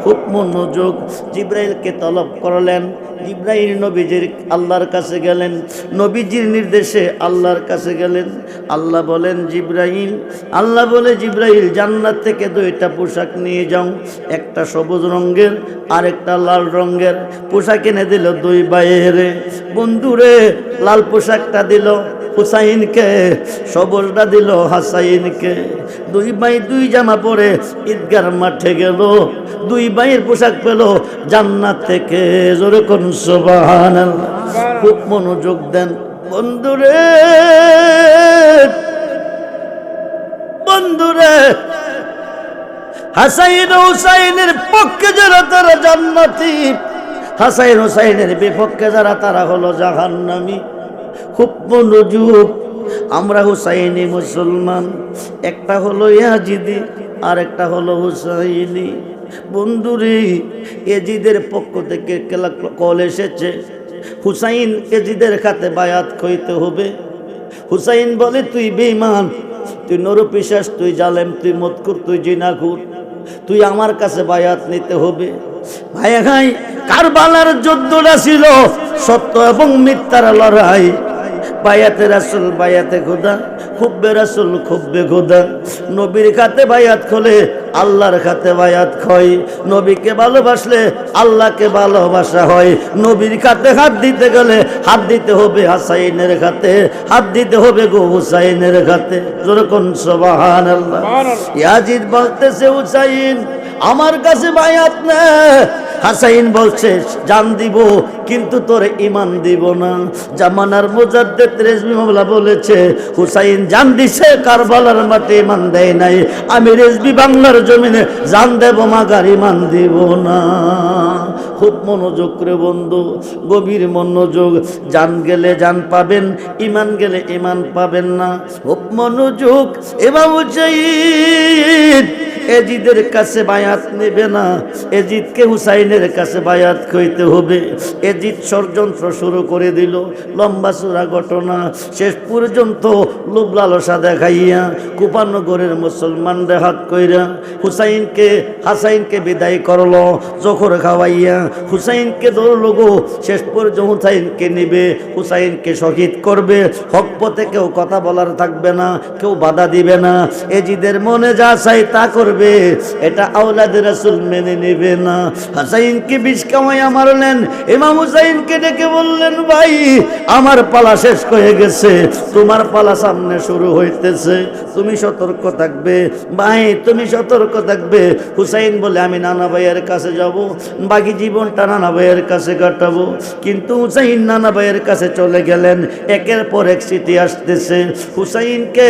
খুব মনোযোগ। জিব্রাইলকে তলব করলেন। জিব্রাইল নবীজির আল্লাহর কাছে গেলেন, নবীজির নির্দেশে আল্লাহর কাছে গেলেন। আল্লাহ বলেন জিব্রাইল, আল্লাহ বলে জিব্রাইল জান্নাত থেকে দুইটা পোশাক নিয়ে যাও, একটা সবুজ রঙের আর একটা লাল রঙের। পোশাক এনে দিল দুই ভাইয়েরে। বন্ধুরে, লাল পোশাকটা দিল হুসাইনকে, সবুজটা দিল হাসাইনকে। দুই ভাই দুই জামা পরে ঈদগার মাঠে গেল। দুই ভাইয়ের পোশাক পেল জান্নাত থেকে। জোরে কোন সুবহানাল্লাহ। খুব মনোযোগ দেন বন্ধুরে, হাসাইন হুসাইনের পক্ষে যারা তারা জান্নাতি, হাসাইন হুসাইনের বিপক্ষে যারা তারা হলো জাহান্নামী। খুব মনোযোগ। আমরা হুসাইনি মুসলমান, একটা হলো ইয়াজিদি আর একটা হলো হুসাইনি। বন্ধুরে, এজিদের পক্ষ থেকে কল এসেছে, হুসাইন এজিদের খাতে বায়াত হইতে হবে। হুসাইন বলে, তুই বেঈমান, তুই নরপিশাচ, তুই জালেম, তুই মদকুর, তুই জিনাখুর, তুই আমার কাছে বায়াত নিতে হবে। ভাই ভাই, কারবালার যুদ্ধটা ছিল সত্য এবং মিথ্যার লড়াই। বায়াতে রাসূল বায়াতে খোদা, খুব্বে রাসূল খুব্বে খোদা। নবীর খাতে বায়াত খোলে, আল্লাহর খাতে বায়াত হয়। নবীকে ভালোবাসলে আল্লাহকে ভালোবাসা হয়। নবীর খাতে হাত দিতে গেলে হাত দিতে হবে হাসাইনের খাতে, হাত দিতে হবে গো হুসাইনের খাতে। যেরকম সুবহানাল্লাহ। ইয়াজিদ বলতেছে, হুসাইন আমার কাছে বায়াত নে। হাসাইন বলছে, জান দিব কিন্তু তোরে ঈমান দিব না। জামানার মুজাদ্দিদ রেজভী মাওলা বলেছে, হুসাইন জান দিছে কারবালার মাঠে, ঈমান দেয় নাই। আমি রেজভী বাংলার জমিনে জান দেব মাগার ঈমান দিব না। খুব মনোযোগ করে বন্ধু, গভীর মনোযোগ। জান গেলে জান পাবেন, ঈমান গেলে ঈমান পাবেন না। খুব মনোযোগ। ইমাম হুসাইন এজিদের কাছে বায়াত নেবে না, এজিদকে হুসাইনের কাছে বায়াত কইতে হবে। এজিদ ষড়যন্ত্র শুরু করে দিল। লম্বা চূড়া ঘটনা। শেষ পর্যন্ত লোভ লালসা দেখাইয়া কুপানগরের মুসলমানদের হাত কইরা হাসাইনকে বিদায় করলো। জখর খাওয়াইয়া হুসাইনকে ধরল গো। শেষ পর্যন্ত হুসাইনকে নিবে, হুসাইনকে শহীদ করবে। হক পথে কেউ কথা বলার থাকবে না, কেউ বাধা দিবে না। এজিদের মনে যা চাই তা করবে, এটা আওলাদ রাসূল মেনে নেবে না। হাসাইনকে বিষ কামাইয়া মারলেন। ইমাম হুসাইনকে ডেকে বললেন, ভাই আমার পালা শেষ হয়ে গেছে, তোমার পালা সামনে শুরু হইতেছে, তুমি সতর্ক থাকবে। ভাই তুমি সতর্ক থাকবে। হুসাইন বলে, আমি নানা ভাইয়ের কাছে যাব, বাকি জীবনটা নানা ভাইয়ের কাছে কাটাবো। কিন্তু হুসাইন নানা ভাইয়ের কাছে চলে গেলেন। একের পর এক স্মৃতি আসতেছে। হুসাইনকে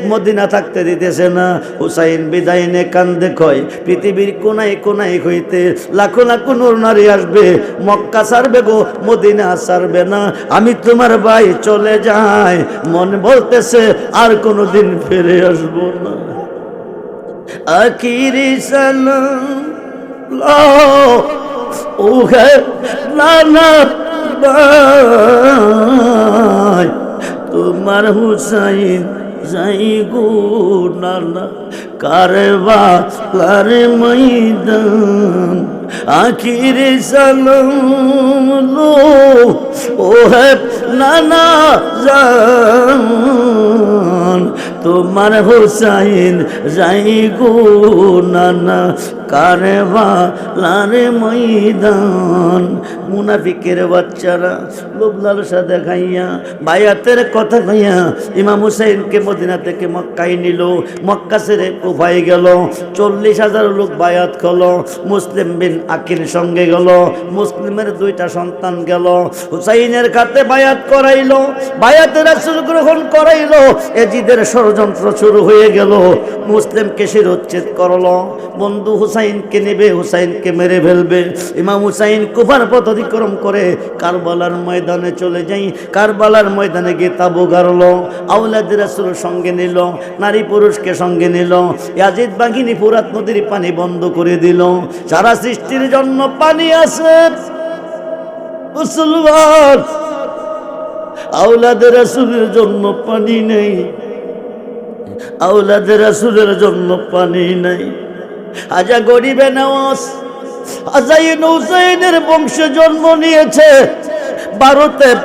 মদিনা থাকতে দিতেছে না। হুসাইন বিদায় নে কান্দে কয়, পৃথিবীর কোনায় কোনায় হইতে লাখো লাখো নূর নারী আসবে, মক্কা ছাড়বে গো, মদিনা ছাড়বে না। আমি তোমার ভাই চলে যাই, মন বলতেছে আর কোনোদিন ফিরে আসবো না। আখিরি সালাম ও হে নানা ভাই, তোমার হুসাইন যাই গো নানা কারবালার ময়দান। আখিরে সালাম লো ও হে নানা জান, তোমার হুসাইন যাই গো নানা কারবালার ময়দান। মুনাফিকের বাচ্চারা লোভ লালসা দেখাইয়া বায়াতের কথা কইয়া ইমাম হুসাইনকে মদিনা থেকে মক্কায় নিল। মক্কা ছেড়ে কুফায় গেল। 40,000 লোক বায়াত করলো। মুসলিম বিন আকিল সঙ্গে গেল। মুসলিমের 2টা সন্তান গেল। হুসাইনের কাছে বায়াত করাইলো। বায়াতের রাসূল গ্রহণ করাইলো। এজিদের ষড়যন্ত্র শুরু হয়ে গেল। মুসলিমকে শিরোচ্ছেদ করলো। বন্ধু হুসাইনকে নেবে, হুসাইনকে মেরে ফেলবে। ইমাম হুসাইন কুফার পথ অতিক্রম করে কারবালার ময়দানে চলে যাই। কারবালার ময়দানে গিয়ে তাবু গাড়লো। আওলাদ রাসূল সঙ্গে নিল, নারী পুরুষকে সঙ্গে নিল। ইয়াজিদ বাহিনী ফুরাত নদীর পানি বন্ধ করে দিল। সারা সৃষ্টির জন্য পানি আছে মুসলমান, আওলাদ রাসূলের জন্য পানি নেই। আওলাদ রাসূলের জন্য পানি নেই। আজা গরিবে নওয়াজ আজাইন হুসাইনের বংশে জন্ম নিয়েছে। ভারতের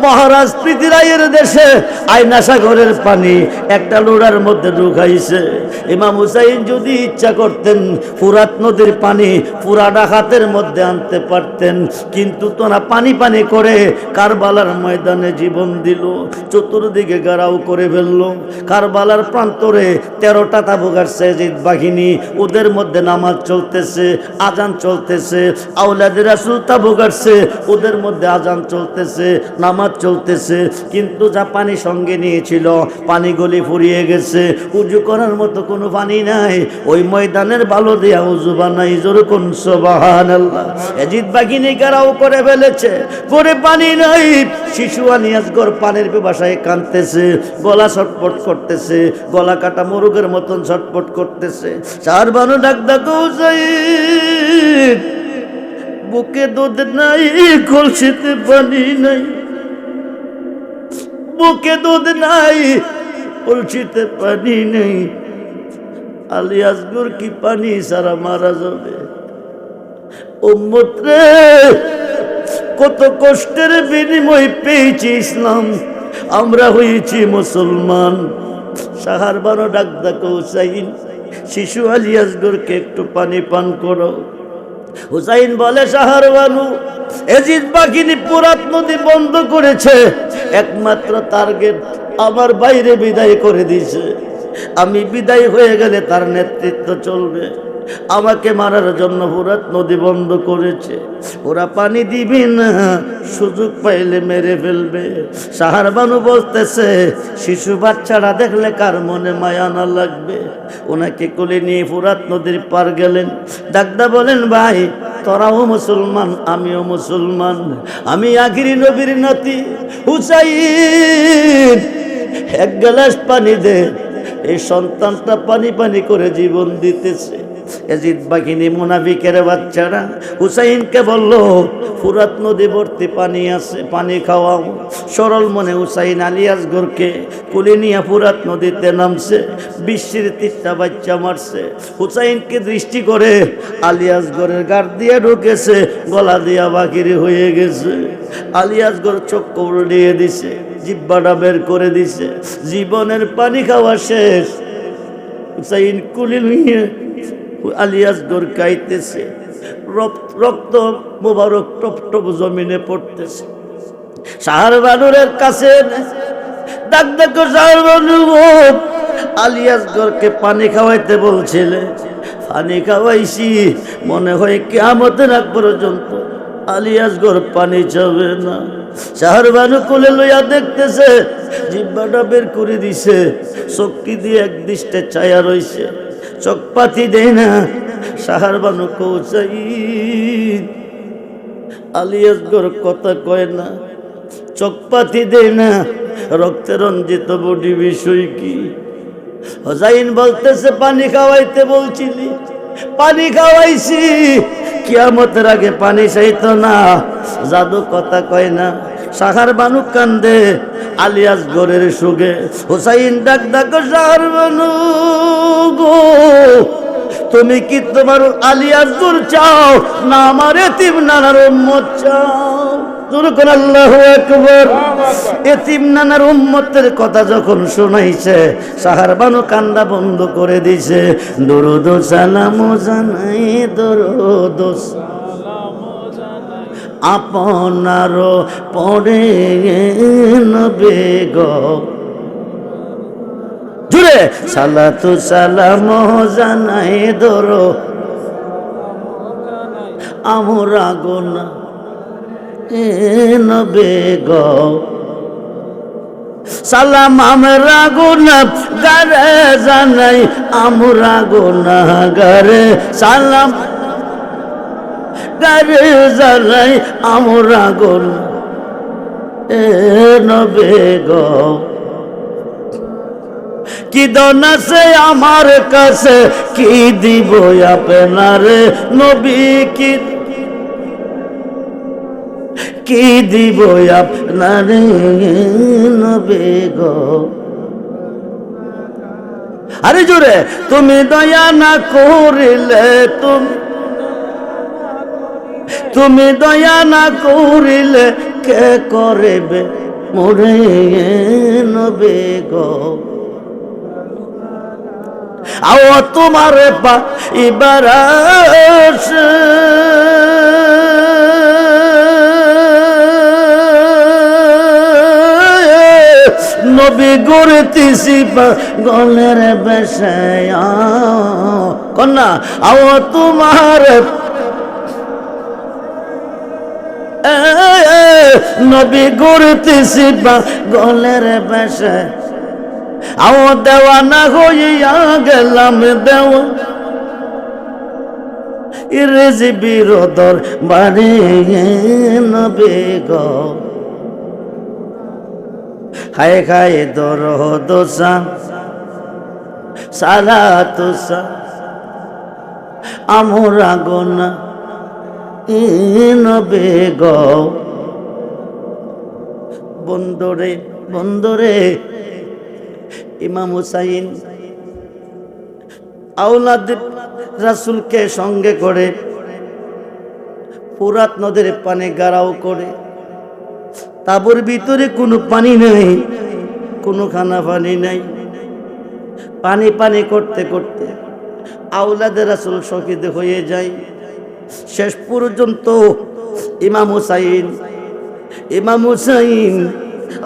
মহারাজ পৃথ্বীরায়ের দেশে আয়না সাগরের পানি একটা লোড়ার মধ্যে ঢুকাইছে। ইমাম হুসাইন যদি ইচ্ছা করতেন ফুরাত নদীর পানি পুরাটা হাতের মধ্যে আনতে পারতেন, কিন্তু তোরা পানি পানি করে কারবালার ময়দানে জীবন দিল। চতুর্দিকে গারাও করে ফেলল। কারবালার প্রান্তরে 13টা তাবু গাড়ছে ইয়াজিদ বাহিনী। ওদের মধ্যে নামাজ চলতেছে, আজান চলতেছে। আওলাদ রাসূল তাবু গাড়ছে, ওদের মধ্যে আজান চলতেছে, নামাজ চলতেছে। কিন্তু যা পানি সঙ্গে নিয়েছিল পানিগুলি ফুরিয়ে গেছে। উজু করার মতো কোনো পানি নাই। ওই ময়দানের বালু দিয়া উজু বানাই। যেরকম সুবহানাল্লাহ। ইয়াজিদ বাহিনী গারাও করে ফেলেছে, করে পানি নাই। শিশু আনিয়াসগর পানির পিপাসায় কাঁদতেছে, গলা ছটফট করতেছে, গলা কাটা মুরগের মতন ছটফট করতেছে। চার বানু ডাক ডাক হুসাইন, বুকে দুধ নাই, কলসিতে পানি নাই। বুকে দুধ নাই, কলসিতে পানি নেই। আলী আসগর কি পানি সারা মারা যাবে? উম্মত রে, কত কষ্টের বিনিময় পেয়েছি ইসলাম, আমরা হয়েছি মুসলমান। সাহার বানো ডাক ডাক হুসাইন, শিশু আলী আসগরকে একটু পানি পান করো। হুসাইন বলে, সাহার বানু ইয়াজিদ বাহিনী ফুরাত নদী বন্ধ করেছে। একমাত্র টার্গেট আমার বাইরে বিদায় করে দিয়েছে। আমি বিদায় হয়ে গেলে তার নেতৃত্ব চলবে। আমাকে মারার জন্য ফুরাত নদী বন্ধ করেছে। ওরা পানি দিবি না, সুযোগ পাইলে মেরে ফেলবে। সাহার বানু বলতেছে, শিশু বাচ্চারা দেখলে কার মনে মায়া না লাগবে? ওনাকে কোলে নিয়ে ফুরাত নদীর পার গেলেন। ডাকদা বলেন, ভাই তোরাও মুসলমান, আমিও মুসলমান। আমি আখিরি নবীর নাতি হুসাইন, এক গ্লাস পানি দে। এই সন্তানটা পানি পানি করে জীবন দিতেছে। ইয়াজিদ বাহিনী মুনাফিকের বাচ্চারা হুসাইনকে বলল, ফুরাত নদী ভর্তি পানি আছে, পানি খাওয়াও। সরল মনে হুসাইন আলী আসগরকে কোলে নিয়ে ফুরাত নদীতে নামছে। বিশ্বের 3টা বাচ্চা মারছে। হুসাইনকে দৃষ্টি করে আলী আসগরের গাড় দিয়ে ঢুকেছে, গলা দিয়া বাকিরি হয়ে গেছে। আলী আসগর চোখ উল্টিয়ে দিছে, জিহ্বাটা বের করে দিছে। জীবনের পানি খাওয়া শেষ। হুসাইন কোলে নিয়ে আলী আসগর কাইতেছে, রক্ত মোবারক টপ টপ জমিনে পড়তেছে। সাহার বানুরের কাছে ডাক দেখো, সাহার বানু আলী আসগরকে পানি খাওয়াইতে বলছিলে, পানি খাওয়াইছি। মনে হয় কিয়ামতের আগ পর্যন্ত আলী আসগর পানি চাবে না। সাহার বানু কোলে লইয়া দেখতেছে, জিহ্বাটা বের করে দিছে, চোখটি দিয়ে এক দৃষ্টে চায়া রইছে, চোখ পাতি দেয় না। সাহার বানু হুসাইন, আলী আসগর কথা কয় না, চোখ পাতি দেয় না। রক্তে রঞ্জিত বডি, বিষয় কি? হুসাইন বলতেছে, পানি খাওয়াইতে বলছিলি, পানি খাওয়াইছি। কিয়ামতের আগে পানি চাইতো না, জাদু কথা কয় না। সাহার বানু কান্দে আলী আসগরের সুগে। হুসাইন ডাক ডাক, সাহার বানু গো, তুমি কি তোমার আলিয়াজুর চাও না আমার এতিম নানার উম্মত চাও? যখন আল্লাহু আকবার। এতিম নানার উম্মতের কথা যখন শোনাইছে সাহারবানু কান্না বন্ধ করে দিছে। দরুদ সালাম জানাই, দরুদ আপনার পরে নবে গো, জুড়ে সালাতু সালাম জানাই দরো আমরা গোনা নবে গো, সালাম আমরা গুনা গারে জানাই আমরা গুনা গারে, সালাম গারে জানাই আমরা গুনা নবে গো। কি দন আছে আমার কাছে কি দিব আপনারে নবী, কি দিব আপনারে নবী গো। আরে জোরে তুমি দয়া না করিলে, তুমি দয়া না করিলে কে করবে মোরে নবী গো। আও তোমার পা ইবারাস নবী গড়তেছি গলের বেশায়া কন্যা। আও তোমার নবী গড়তেছি গলের বেশায়, আও দেওয়ানা হইয়া গেলাম দেওয়া ইরেজি বিরোধর বাড়ি নবী গো। হায় খায় দর দোসা সালা তোসা আমরা গোনা নবী গো। বন্দরে বন্দরে ইমাম হুসাইন আওলাদ রাসূলকে সঙ্গে করে ফুরাত নদীর পানি গারাও করে, তাবুর ভিতরে কোনো পানি নেই, কোনো খানা পানি নাই। পানি পানি করতে করতে আওলাদ রাসূল শহীদ হয়ে যায়। শেষ পর্যন্ত ইমাম হুসাইন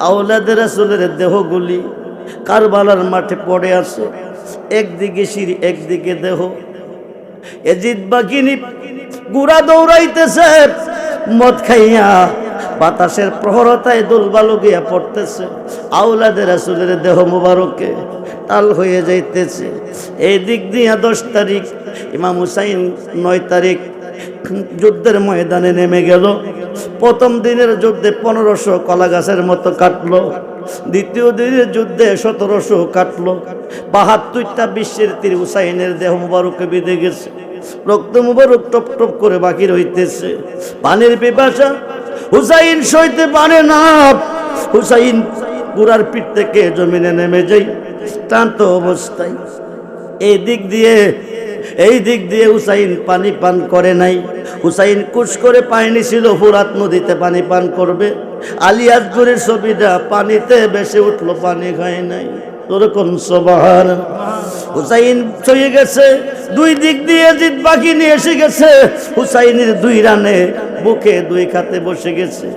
আওলাদ রাসূলের দেহগুলি কারবালার মাঠে পড়ে আছে, একদিকে শির একদিকে দেহ। এজিদ বাকিনি গুড়া দৌড়াইতেছে মদ খাইয়া, বাতাসের প্রহরতায় দোলবালু গিয়া পড়তেছে, আওলাদ রাসূলের দেহ মুবারকে টাল হয়ে যাইতেছে। এই দিক দিয়া 10 তারিখ, ইমাম হুসাইন 9 তারিখ যুদ্ধের ময়দানে নেমে গেল। প্রথম দিনের যুদ্ধে 1500 কলা গাছের মতো কাটলো, দ্বিতীয় দিনের যুদ্ধে 1700 কাটলো। 72টা বিশ্বের তীর হুসাইনের দেহ মুবারকে বিঁধে গেছে, রক্ত মুবারক টপ টপ করে বাকি রইতেছে। পানির পিপাসা হুসাইন সইতে পারে না। হুসাইন গুড়ার পিঠ থেকে জমিনে নেমে যায় ক্লান্ত অবস্থায়। এই দিক দিয়ে হুসাইন পানি পান করে নাই। হুসাইন কুশ করে পানি ছিল, ফুরাত নদীতে পানি পান করবে। আলী আসগরের ছবিটা পানিতে ভেসে উঠলো, পানি খায় নাই। ওরকম সুবহান। হুসাইন চলে গেছে, 2 দিক দিয়ে জিদ বাকি নিয়ে এসে গেছে। হুসাইনের 2 রানে বুকে 2 খাতে বসে গেছে।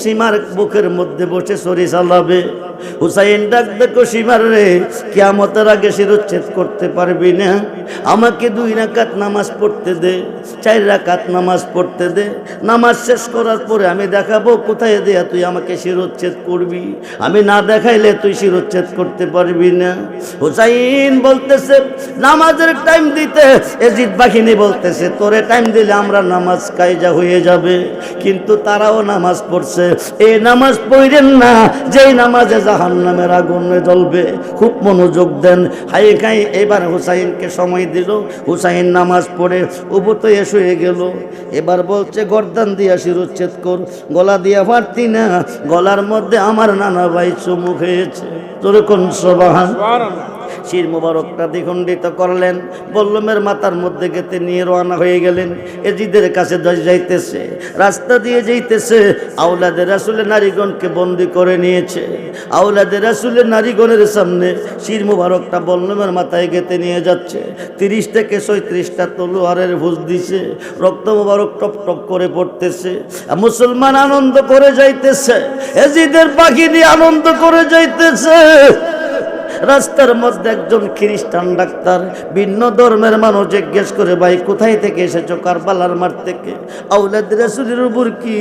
সীমার বুকের মধ্যে বসে ছড়ি চালাবে। হুসাইন ডাক দেখো সীমার রে, কিয়ামতের আগে শিরোচ্ছেদ করতে পারবি না, আমাকে 2 রাকাত নামাজ পড়তে দে, 4 রাকাত নামাজ পড়তে দে। নামাজ শেষ করার পরে আমি দেখাবো কোথায় দেয়া তুই আমাকে শিরোচ্ছেদ করবি, আমি না দেখাইলে তুই শিরোচ্ছেদ করতে পারবি না। হুসাইন বলতেছে নামাজের টাইম দিতে, এজিদ বাহিনী বলতেছে তোরে টাইম দিলে আমরা নামাজ কায়জা হয়ে যাবে। কিন্তু তারাও নামাজ পড়ছে। এই নামাজ পড়েন না যেই নামাজে জাহান্নামের আগুনে জ্বলবে। খুব মনোযোগ দেন। হাই খাই এবার হুসাইনকে সময় দিল। হুসাইন নামাজ পড়ে উপতে শুয়ে গেল। এবার বলছে গর্দান দিয়া শিরোচ্ছেদ কর, গলা দিয়া পারতি না, গলার মধ্যে আমার নানা ভাই চুমু খেয়েছে। তোর কোন সুবহান। শির মুবারকটা দ্বিখণ্ডিত করলেন, বল্লমের মাথার মধ্যে গেতে নিয়ে রওনা হয়ে গেলেন। এজিদের কাছে যাইতেছে, রাস্তা দিয়ে যাইতেছে, আওলাদের রাসূলের নারীগণকে বন্দী করে নিয়েছে। আওলাদের রাসূলের নারীগণের সামনে শির মুবারকটা বল্লমের মাথায় গেতে নিয়ে যাচ্ছে। 30 থেকে 37টা তলোয়ারের ভুজ দিছে, রক্ত মুবারক টপ টপ করে পড়তেছে। মুসলমান আনন্দ করে যাইতেছে, এজিদের বাহিনী আনন্দ করে যাইতেছে। রাস্তার মধ্যে একজন খ্রিস্টান ডাক্তার ভিন্ন ধর্মের মানুষ জিজ্ঞেস করে, ভাই কোথায় থেকে এসেছো? কারবালার মাঠ থেকে। আওলাদ রাসূলের উপর কি?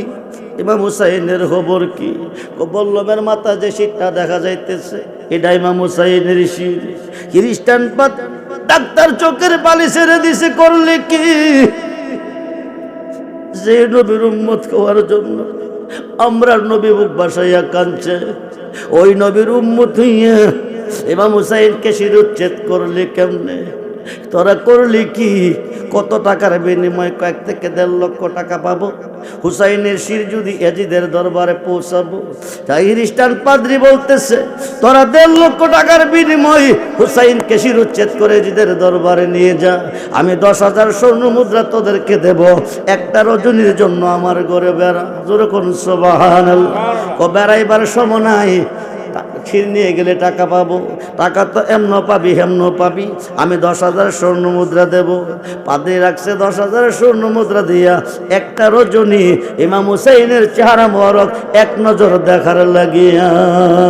ইমাম হুসাইনের খবর কি? বল্লমের মাথা যে শিরটা দেখা যাইতেছে, এটা ইমাম হুসাইনের শির। খ্রিস্টান ডাক্তার চোখের পানি ছেড়ে দিছে, করলে কি? যে নবীর উম্মত হওয়ার জন্য আমরা নবী বুক বাসাইয়া কাঁদছে, ওই নবীর উম্মত হইয়া ইমাম হুসাইনকে শিরোচ্ছেদ করলি কেমনে? তোরা করলি কি? কত টাকার বিনিময়ে 1 থেকে 1.5 লক্ষ টাকা পাবো। হুসাইনের শির যদি এজিদের দরবারে পৌঁছাবো। তাই খ্রিস্টান পাদ্রী বলতেছে, তোরা 1.5 লক্ষ টাকার বিনিময়ে হুসাইনকে শিরোচ্ছেদ করে এজিদের দরবারে নিয়ে যা। আমি 10,000 স্বর্ণ মুদ্রা তোদেরকে দেব, একটা রজনীর জন্য আমার ঘরে বেড়া। জোরে কোন সুবহানাল্লাহ। বেড়াইবার সময় নাই, ক্ষীর নিয়ে গেলে টাকা পাবো। টাকা তো এমন পাবি হেমন পাবি। আমি 10,000 স্বর্ণ মুদ্রা দেব। পাদ্রী রাখছে 10,000 স্বর্ণ মুদ্রা দিয়া একটা রজনী ইমাম হুসাইনের চেহারা মোবারক এক নজর দেখার লাগিয়া।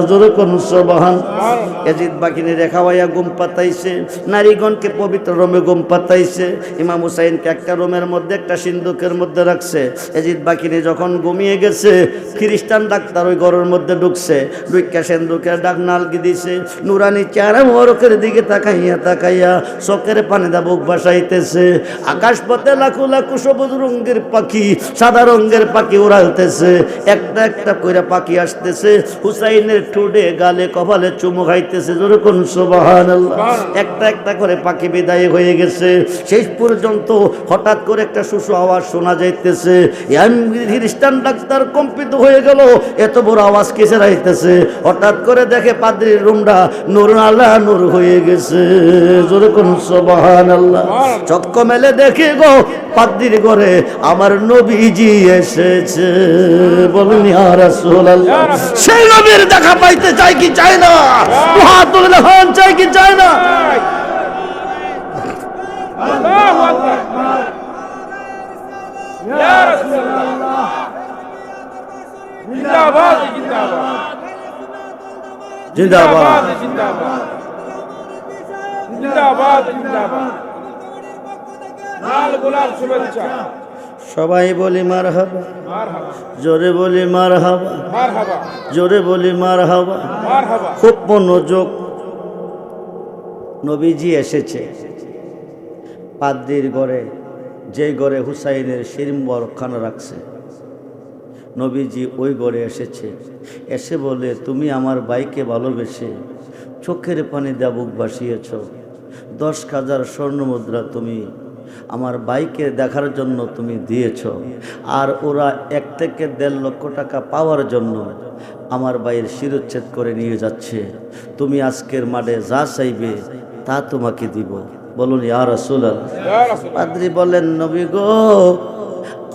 জোরে কোন সুবহানাল্লাহ। এজিদ বাকিনী রেখাওয়াইয়া ঘুম পাতাইছে, নারীগণকে পবিত্র রোমে ঘুম পাতাইছে। ইমাম হুসাইনকে একটা রুমের মধ্যে একটা সিন্দুকের মধ্যে রাখছে। এজিদ বাকিনী যখন ঘুমিয়ে গেছে, খ্রিস্টান ডাক্তার ওই ঘরের মধ্যে ঢুকছে, ঢুকা সিন্দুকের ডাক নালগি দিছে। নুরানি চেহারা মোবারকের দিকে তাকাইয়া তাকাইয়া চোখের পানি দা বুক ভাসাইতেছে। আকাশ পথে লাখো লাখো সবুজ রঙের পাখি, সাদা রঙের পাখি উড়াইতেছে। একটা একটা কইরা পাখি আসতেছে, হুসাইনের ঠোঁটে গালে কপালে চুমু খাইতেছে। জোরে কোন সুবহানাল্লাহ। একটা একটা করে পাখি বিদায় হয়ে গেছে। শেষ পর্যন্ত হঠাৎ করে একটা সুসু আওয়াজ শোনা যাইতেছে। খ্রিস্টান ডাক্তার কম্পিত হয়ে গেল, এত বড় আওয়াজ কিসের আইতেছে? হঠাৎ করে দেখে পাদ্রীর রুমটা নূর আলা নূর হয়ে গেছে। জোরে কোন সুবহানাল্লাহ। চক্ক মেলে দেখে গো, পাদ্রীর ঘরে আমার নবীজি এসেছে। বলুন ইয়া রাসূলুল্লাহ। সেই নবীর দেখা পাইতে চাই কি চাই না? হাতুল হান চাই কি চাই না? আল্লাহু আকবার। ইয়া রাসূলুল্লাহ। জিন্দাবাদ জিন্দাবাদ জিন্দাবাদ জিন্দাবাদ জিন্দাবাদ জিন্দাবাদ। লাল গোলাপ শুভেচ্ছা। সবাই বলি মারহাবা, মারহাবা জোরে বলি মারহাবা, মারহাবা জোরে বলি মারহাবা। মারহাবা। খুব মনোযোগ। নবীজি এসেছে পাদ্রীর ঘরে, যে ঘরে হুসাইনের শির মুবারকখানা রাখছে। নবীজি ওই ঘরে এসেছে, এসে বলে, তুমি আমার ভাইকে ভালোবেসে চোখের পানি দিয়ে বুক ভাসিয়েছ। 10,000 স্বর্ণ মুদ্রা তুমি আমার ভাইকে দেখার জন্য তুমি দিয়েছ। আর ওরা 1 থেকে 1.5 লক্ষ টাকা পাওয়ার জন্য আমার ভাইয়ের শিরোচ্ছেদ করে নিয়ে যাচ্ছে। তুমি আজকের মাঠে যা চাইবে তা তোমাকে দিব। বলুন ইয়া রাসূলুল্লাহ। পাদ্রী বলেন, নবী গো,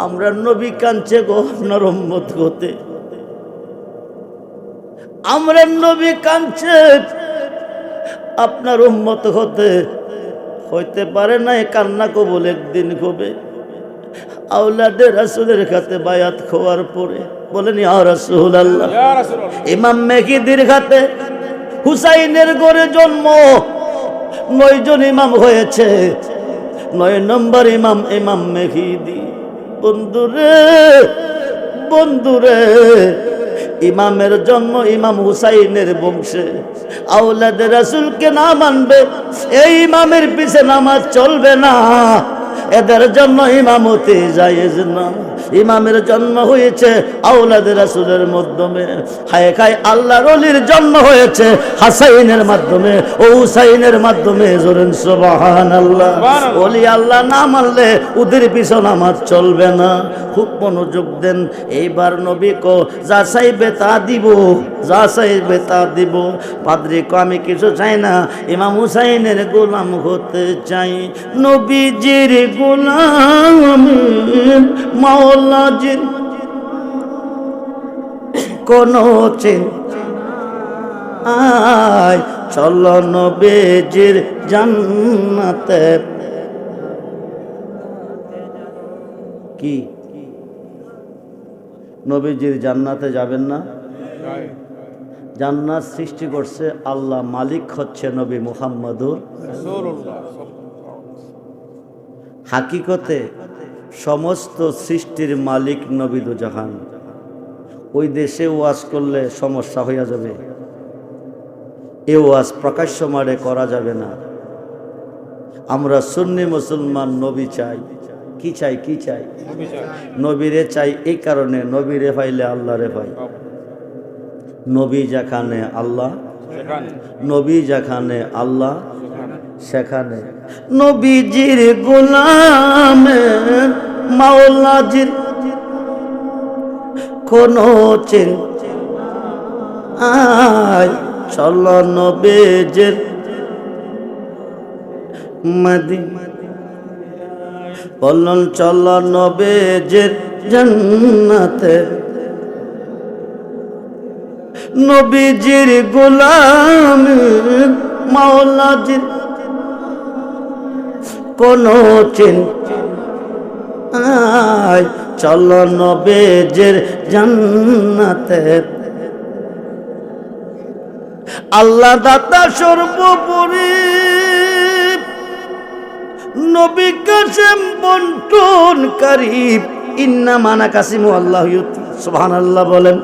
আমরা নবী কাঁদছে গো আপনার উম্মত হতে। আমরা নবী কাঁদছে আপনার উম্মত হতে। হইতে পারে না, কান্না কবুল একদিন হবে। আওলাদে রাসূলের খাতে বায়াত খোয়ার পরে বলেন ইয়া রাসূলুল্লাহ। ইয়া রাসূলুল্লাহ। ইমাম মেহেদীর খাতে হুসাইনের ঘরে জন্ম। 9 জন ইমাম হয়েছে, 9 নম্বর ইমাম ইমাম মেহেদী। বন্ধুরে বন্ধুরে, ইমামের জন্ম ইমাম হুসাইনের বংশে। আওলাদে রাসূলকে না মানবে, এই ইমামের পিছে নামাজ চলবে না। এদের জন্য ইমামতি জায়েজ না। ইমামের জন্ম হয়েছে আওলাদে রাসূলের মাধ্যমে, হায় খায় আল্লাহর ওলির জন্ম হয়েছে হাসাইনের মাধ্যমে ও হুসাইনের মাধ্যমে। জোরেন সুবহানাল্লাহ। ওলি আল্লাহ না মানলে ওদের পিছন আমার চলবে না। খুব মনোযোগ দেন। এইবার নবী কো যা চাইবে তা দিব, যা চাইবে তা দিব। পাদ্রী কো আমি কিছু চাই না, ইমাম হুসাইনের গোলাম হতে চাই। নবীজির গোলাম মাওলাজির কোন চিন্তা আয়, চলো নবীজির জান্নাতে। কি নবীজির জান্নাতে যাবেন না? জান্নাত সৃষ্টি করছে আল্লাহ, মালিক হচ্ছে নবী মুহাম্মদুর রাসূলুল্লাহ। হাকিকতে সমস্ত সৃষ্টির মালিক নবী দু জাহান। ওই দেশে ওয়াজ করলে সমস্যা হইয়া যাবে, এ ওয়াজ প্রকাশ্য মারে করা যাবে না। আমরা সুন্নি মুসলমান নবী চাই। কি চাই? কি চাই? নবীরে চাই। এই কারণে নবীরে পাইলে আল্লাহরে পাই। নবী যেখানে আল্লাহ, নবী যেখানে আল্লাহ সেখানে। নবীজির গোলামে মাওলাজির কোন চিন্তা আয়, চলো নবীজির মদিনা। বলুন চলো নবীজির জান্নাতে। নবীজির গোলাম মাওলাজির কোন চিন্তা আয়, চলো নবীজির জান্নাতে। আল্লাহ দাতা সর্বোপরি, নবী কাসেম বন্টনকারী। ইন্না মানা কাসিমু আল্লাহ ইউতি। সুবহানাল্লাহ বলেন।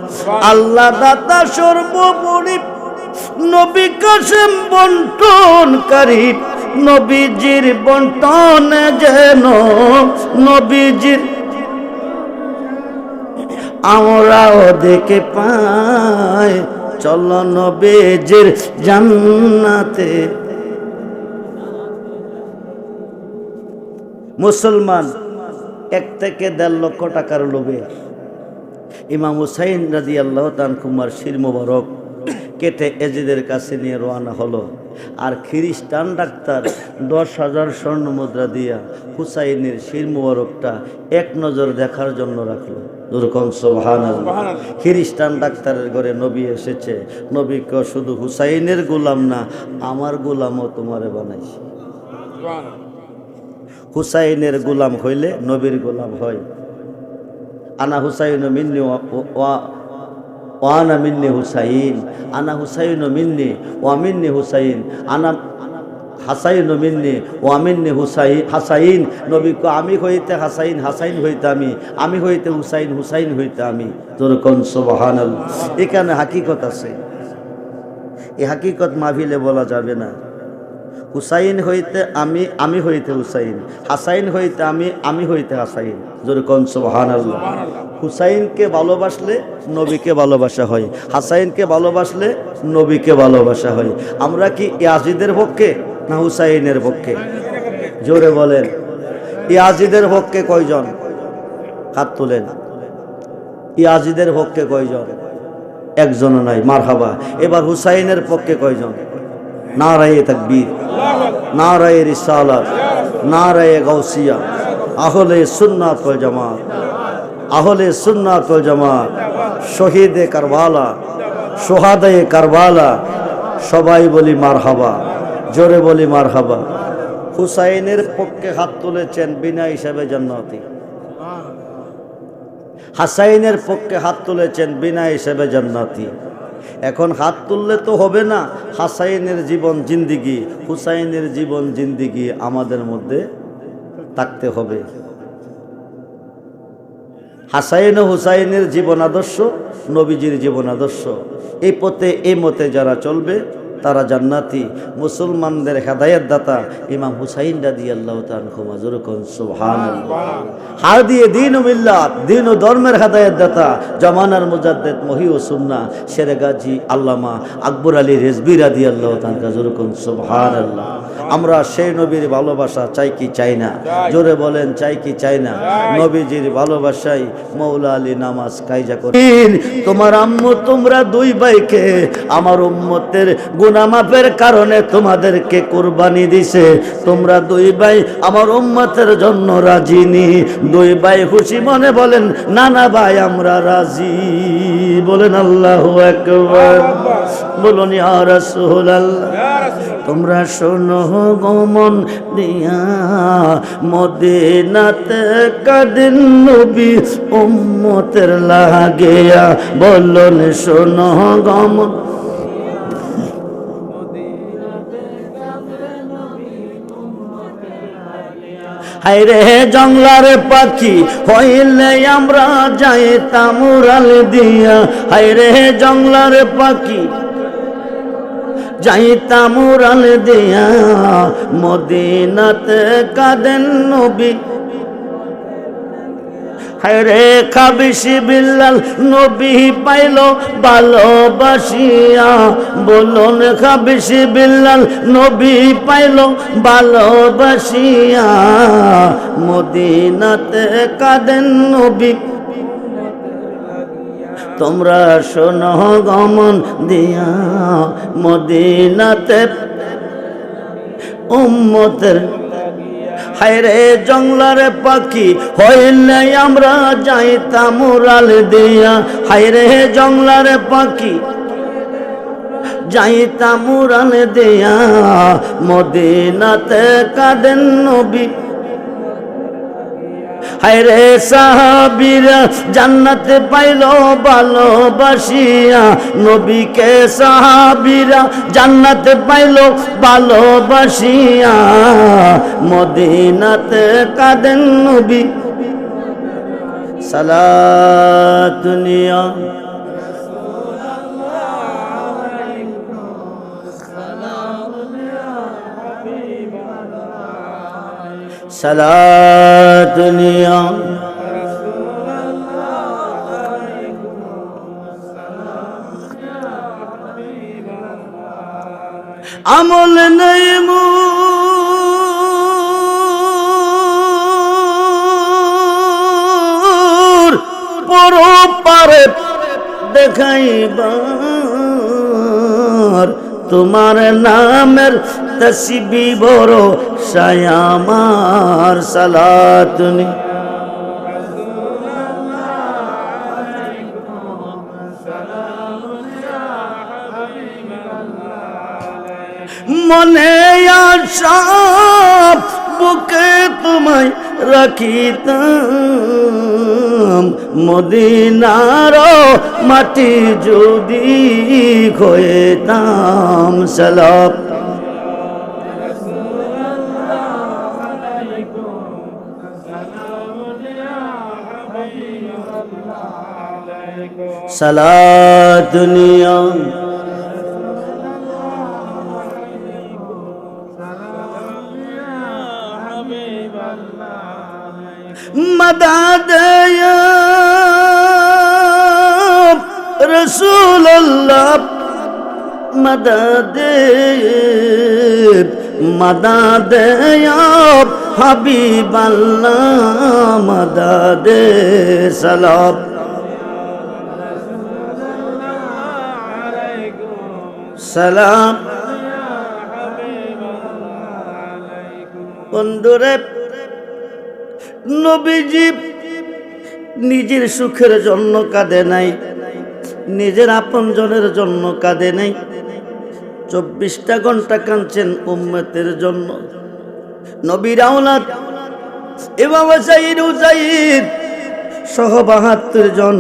আল্লাহ দাতা সর্বোপরি, নবী কাসেম বন্টনকারী। নবীজির বন্টন যেন নবীজির আমরাও দেখে পাই, চলো নবীজির জান্নাতে। মুসলমান 1 থেকে 1.5 লক্ষ টাকার লোভে ইমাম হুসাইন রাদিয়াল্লাহু তাআলা কুমার শির মোবারক কেটে এজিদের কাছে নিয়ে রওনা হলো। আর খ্রিস্টান ডাক্তার 10,000 স্বর্ণ মুদ্রা দিয়া হুসাইনের শির মোবারকটা এক নজর দেখার জন্য রাখলো। যেরকম সুবহানাল্লাহ। খ্রিস্টান ডাক্তারের ঘরে নবী এসেছে। নবীকে শুধু হুসাইনের গোলাম না, আমার গোলামও তোমারে বানাইছে। হুসাইনের গোলাম হইলে নবীর গোলাম হয়। আনা হুসাইন মিন্নি ওয়ানা মিন্নি হুসাইন, আনা হুসাইন মিন্নি ওয়া মিন্নি হুসাইন, আনা হাসাইন মিন্নি ওয়া মিন্নি হাসাইন। নবী কো আমি হইতে হাসাইন, হাসাইন হইতে আমি হইতে হুসাইন, হুসাইন হইতে আমি। যেরকম সুবহানাল্লাহ। এখানে হাকিকত আছে। এই হাকিকত মাহফিলে বলা যাবে না। হুসাইন হইতে আমি হইতে হুসাইন, হাসাইন হইতে আমি হইতে হাসাইন। যেরকম সুবহানাল্লাহ। হুসাইনকে ভালোবাসলে নবীকে ভালোবাসা হয়, হাসাইনকে ভালোবাসলে নবীকে ভালোবাসা হয়। আমরা কি ইয়াজিদের পক্ষে না হুসাইনের পক্ষে? জোরে বলেন। ইয়াজিদের পক্ষে কয়জন? হাত তুলেন। ইয়াজিদের পক্ষে কয়জন? একজনও নাই। মারহাবা। এবার হুসাইনের পক্ষে কয়জন? নারায়ে তাকবীর, নারায়ে রিসালাত, নারায়ে গাউসিয়া। আহলে সুন্নাত ওয়াল জামাত, আহলে সুন্নাত ওয়াল জামাত। শহীদে কারবালা, সোহাদায়ে কারবালা। সবাই বলি মারহাবা, জোরে বলি মারহাবা। হুসাইনের পক্ষে হাত তুলেছেন বিনা হিসাবে জান্নাতি। হাসাইনের পক্ষে হাত তুলেছেন বিনা হিসাবে জান্নাতি। এখন হাত তুললে তো হবে না। হাসাইনের জীবন জিন্দিগি, হুসাইনের জীবন জিন্দিগি আমাদের মধ্যে থাকতে হবে। হাসাইন ও হুসাইনের জীবন আদর্শ নবীজির জীবন আদর্শ। এই পথে এই মতে যারা চলবে তারা জান্নাতি। মুসলমানদের হেদায়েত দাতা ইমাম হুসাইন রাদিয়াল্লাহু তাআলা আনহু মাজুর কোন সুবহানাল্লাহ। হাদিয়ে দ্বীন ও মিল্লাত, দ্বীন ও ধর্মের হেদায়েত দাতা জামানার মুজাদ্দিদ মহি ও সুন্নাহ শেরে গাজী আল্লামা আকবর আলী রিজভী রাদিয়াল্লাহু তাআলা মাজুর কোন সুবহানাল্লাহ। আমরা সেই নবীর ভালোবাসা চাই কি চাই না? জোরে বলেন, চাই কি চাই না? নবীজির ভালোবাসায় মৌলা আলী নামাজ কায়জা করে তোমার আম্মু তোমরা দুই ভাইকে আমার উম্মতের গুনাহ মাফের কারণে তোমাদেরকে কুরবানি দিছে। তোমরা দুই ভাই আমার উম্মতের জন্য রাজি নি? দুই ভাই খুশি মনে বলেন না না ভাই আমরা রাজি। বলেন আল্লাহু আকবার। বলুন ইয়া রাসূলুল্লাহ। তোমরা শোনো গমন দিয়া মদিনাতে কাদিন নবী উম্মতের লাগিয়া। বলুন শোনো গমন হায়রে জংলার পাখি হইলে আমরা যাইতাম উড়াল দিয়া। হায়রে জংলার পাখি যাইতাম উড়াল দিয়া মদিনাতে কাদেন নবী। হায়রে খাবিসি বিল্লাল নবী পাইল ভালোবাসিয়া। বলুন খাবিসি বিল্লাল নবী পাইল ভালোবাসিয়া মদিনাতে কাদেন নবী। তোমরা শোনো গমন দিয়া মদিনাতে উম্মতের। হায়রে জংলার পাখি হইলে আমরা যাইতাম উড়াল দিয়া। হায়রে জংলার পাখি যাইতাম উড়াল দিয়া মদিনাতে কাদেন নবী। হায়রে সাহাবীরা জান্নাত পাইল ভালোবাসিয়া নবীকে। সাহাবীরা জান্নাত পাইল ভালোবাসিয়া মদিনাতে কাদেন নবী। সালাতুনিয়া সালাতুনিয়া আমল নাই মোর পরপারে দেখাইবার। তোমার নামের তসবিহ বড় আমার। সালাতুনি মনে আশা বুকে তোমায় রাখিতাম। মদিনার মাটি যদি খয়েতাম। সালাম সালাতুনিয়া मदद या रसूल अल्लाह मदद मदद या हबीब अल्लाह मदद सलाम सलाम বন্ধুরে নবীজি নিজের সুখের জন্য কাঁদে নাই, নিজের আপনজনের জন্য কাঁদে নাই, 24টা ঘন্টা কাঁদছেন উম্মতের জন্য। নবীর আওলাদ ইমাম সাইয়্যিদ হুসাইন সহ 72 জন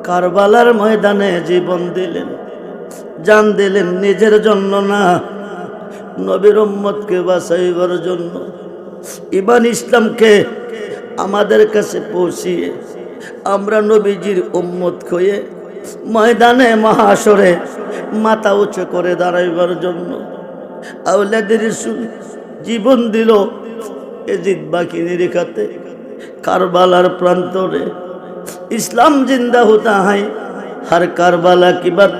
কারবালার ময়দানে জীবন দিলেন, জান দিলেন নিজের জন্য না, নবীর উম্মতকে বাঁচাইবার জন্য। ঈমান ইসলামকে আমাদের কাছে পৌঁছিয়ে আমরা নবীজির উম্মত হয়ে ময়দানে মহাশরে মাথা উঁচু করে দাঁড়াইবার জন্য। আওলাদের রাসূল জীবন দিল এজিদ বাকিনীর খাতে। কারবালার প্রান্তরে ইসলাম জিন্দা হতা হয়, হর কারবালা কি বাত।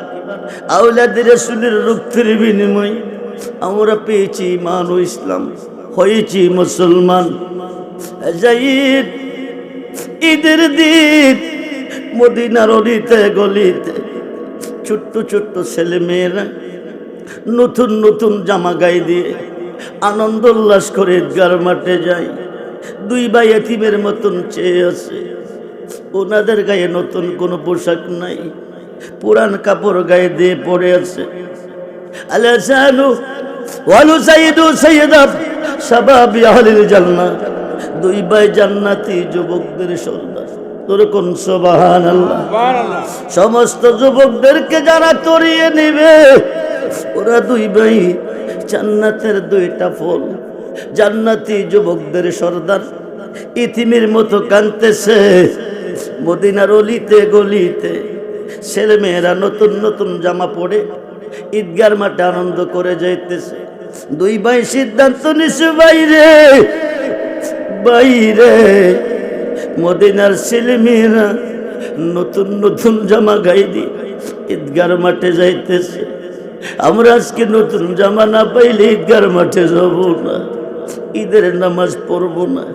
আওলাদের রাসূলের রক্তের বিনিময় আমরা পেয়েছি ইমান ও ইসলাম, হয়েছি মুসলমান। যাইদ ঈদের দিন মদিনার অলিতে গলিতে ছোট্ট ছোট্ট ছেলে মেয়েরা নতুন নতুন জামা গায়ে দিয়ে আনন্দ উল্লাস করে ঈদগার মাঠে যায়। দুই ভাই এতিমের মতন চেয়ে আছে, ওনাদের গায়ে নতুন কোনো পোশাক নাই, পুরান কাপড় গায়ে দিয়ে পড়ে আছে। আলা সানু ওয়ালু সাইয়্যিদু সাইয়্যিদা শাবাবি আহলিল জান্নাহ, দুই ভাই জান্নাতি যুবকদের সর্দার। তোর কোন সুবহানাল্লাহ। সুবহানাল্লাহ। সমস্ত যুবকদেরকে যারা তরিয়ে নেবে, ওরা দুই ভাই জান্নাতের দুইটা ফল, জান্নাতি যুবকদের সর্দার ইতিমের মতো কাঁদতেছে। মদিনার অলিতে গলিতে ছেলে মেয়েরা নতুন নতুন জামা পরে ঈদগার মাঠে আনন্দ করে যাইতেছে। দুই ভাই সিদ্ধান্ত নিছে, বাইরে বাইরে মদিনার ছেলে মেয়েরা নতুন নতুন জামা গায়ে দিয়ে ঈদগার মাঠে যাইতেছে। আমরা আজকে নতুন জামা না পাইলে ঈদগার মাঠে যাব না, ঈদের নামাজ পড়ব না।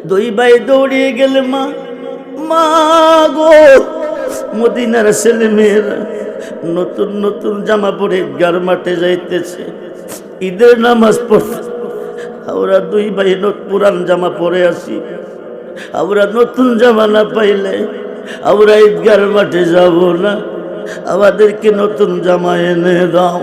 দুই ভাই দৌড়িয়ে গেলে, মা মা গো, মদিনার ছেলে মেয়েরা নতুন নতুন জামা পরে ঈদগার মাঠে যাইতেছে, ঈদের নামাজ পড়তে। আমরা দুই ভাই পুরান জামা পরে আসি, আমরা নতুন জামা না পাইলে আমরা ঈদগার মাঠে যাব না, আমাদেরকে নতুন জামা এনে দাও।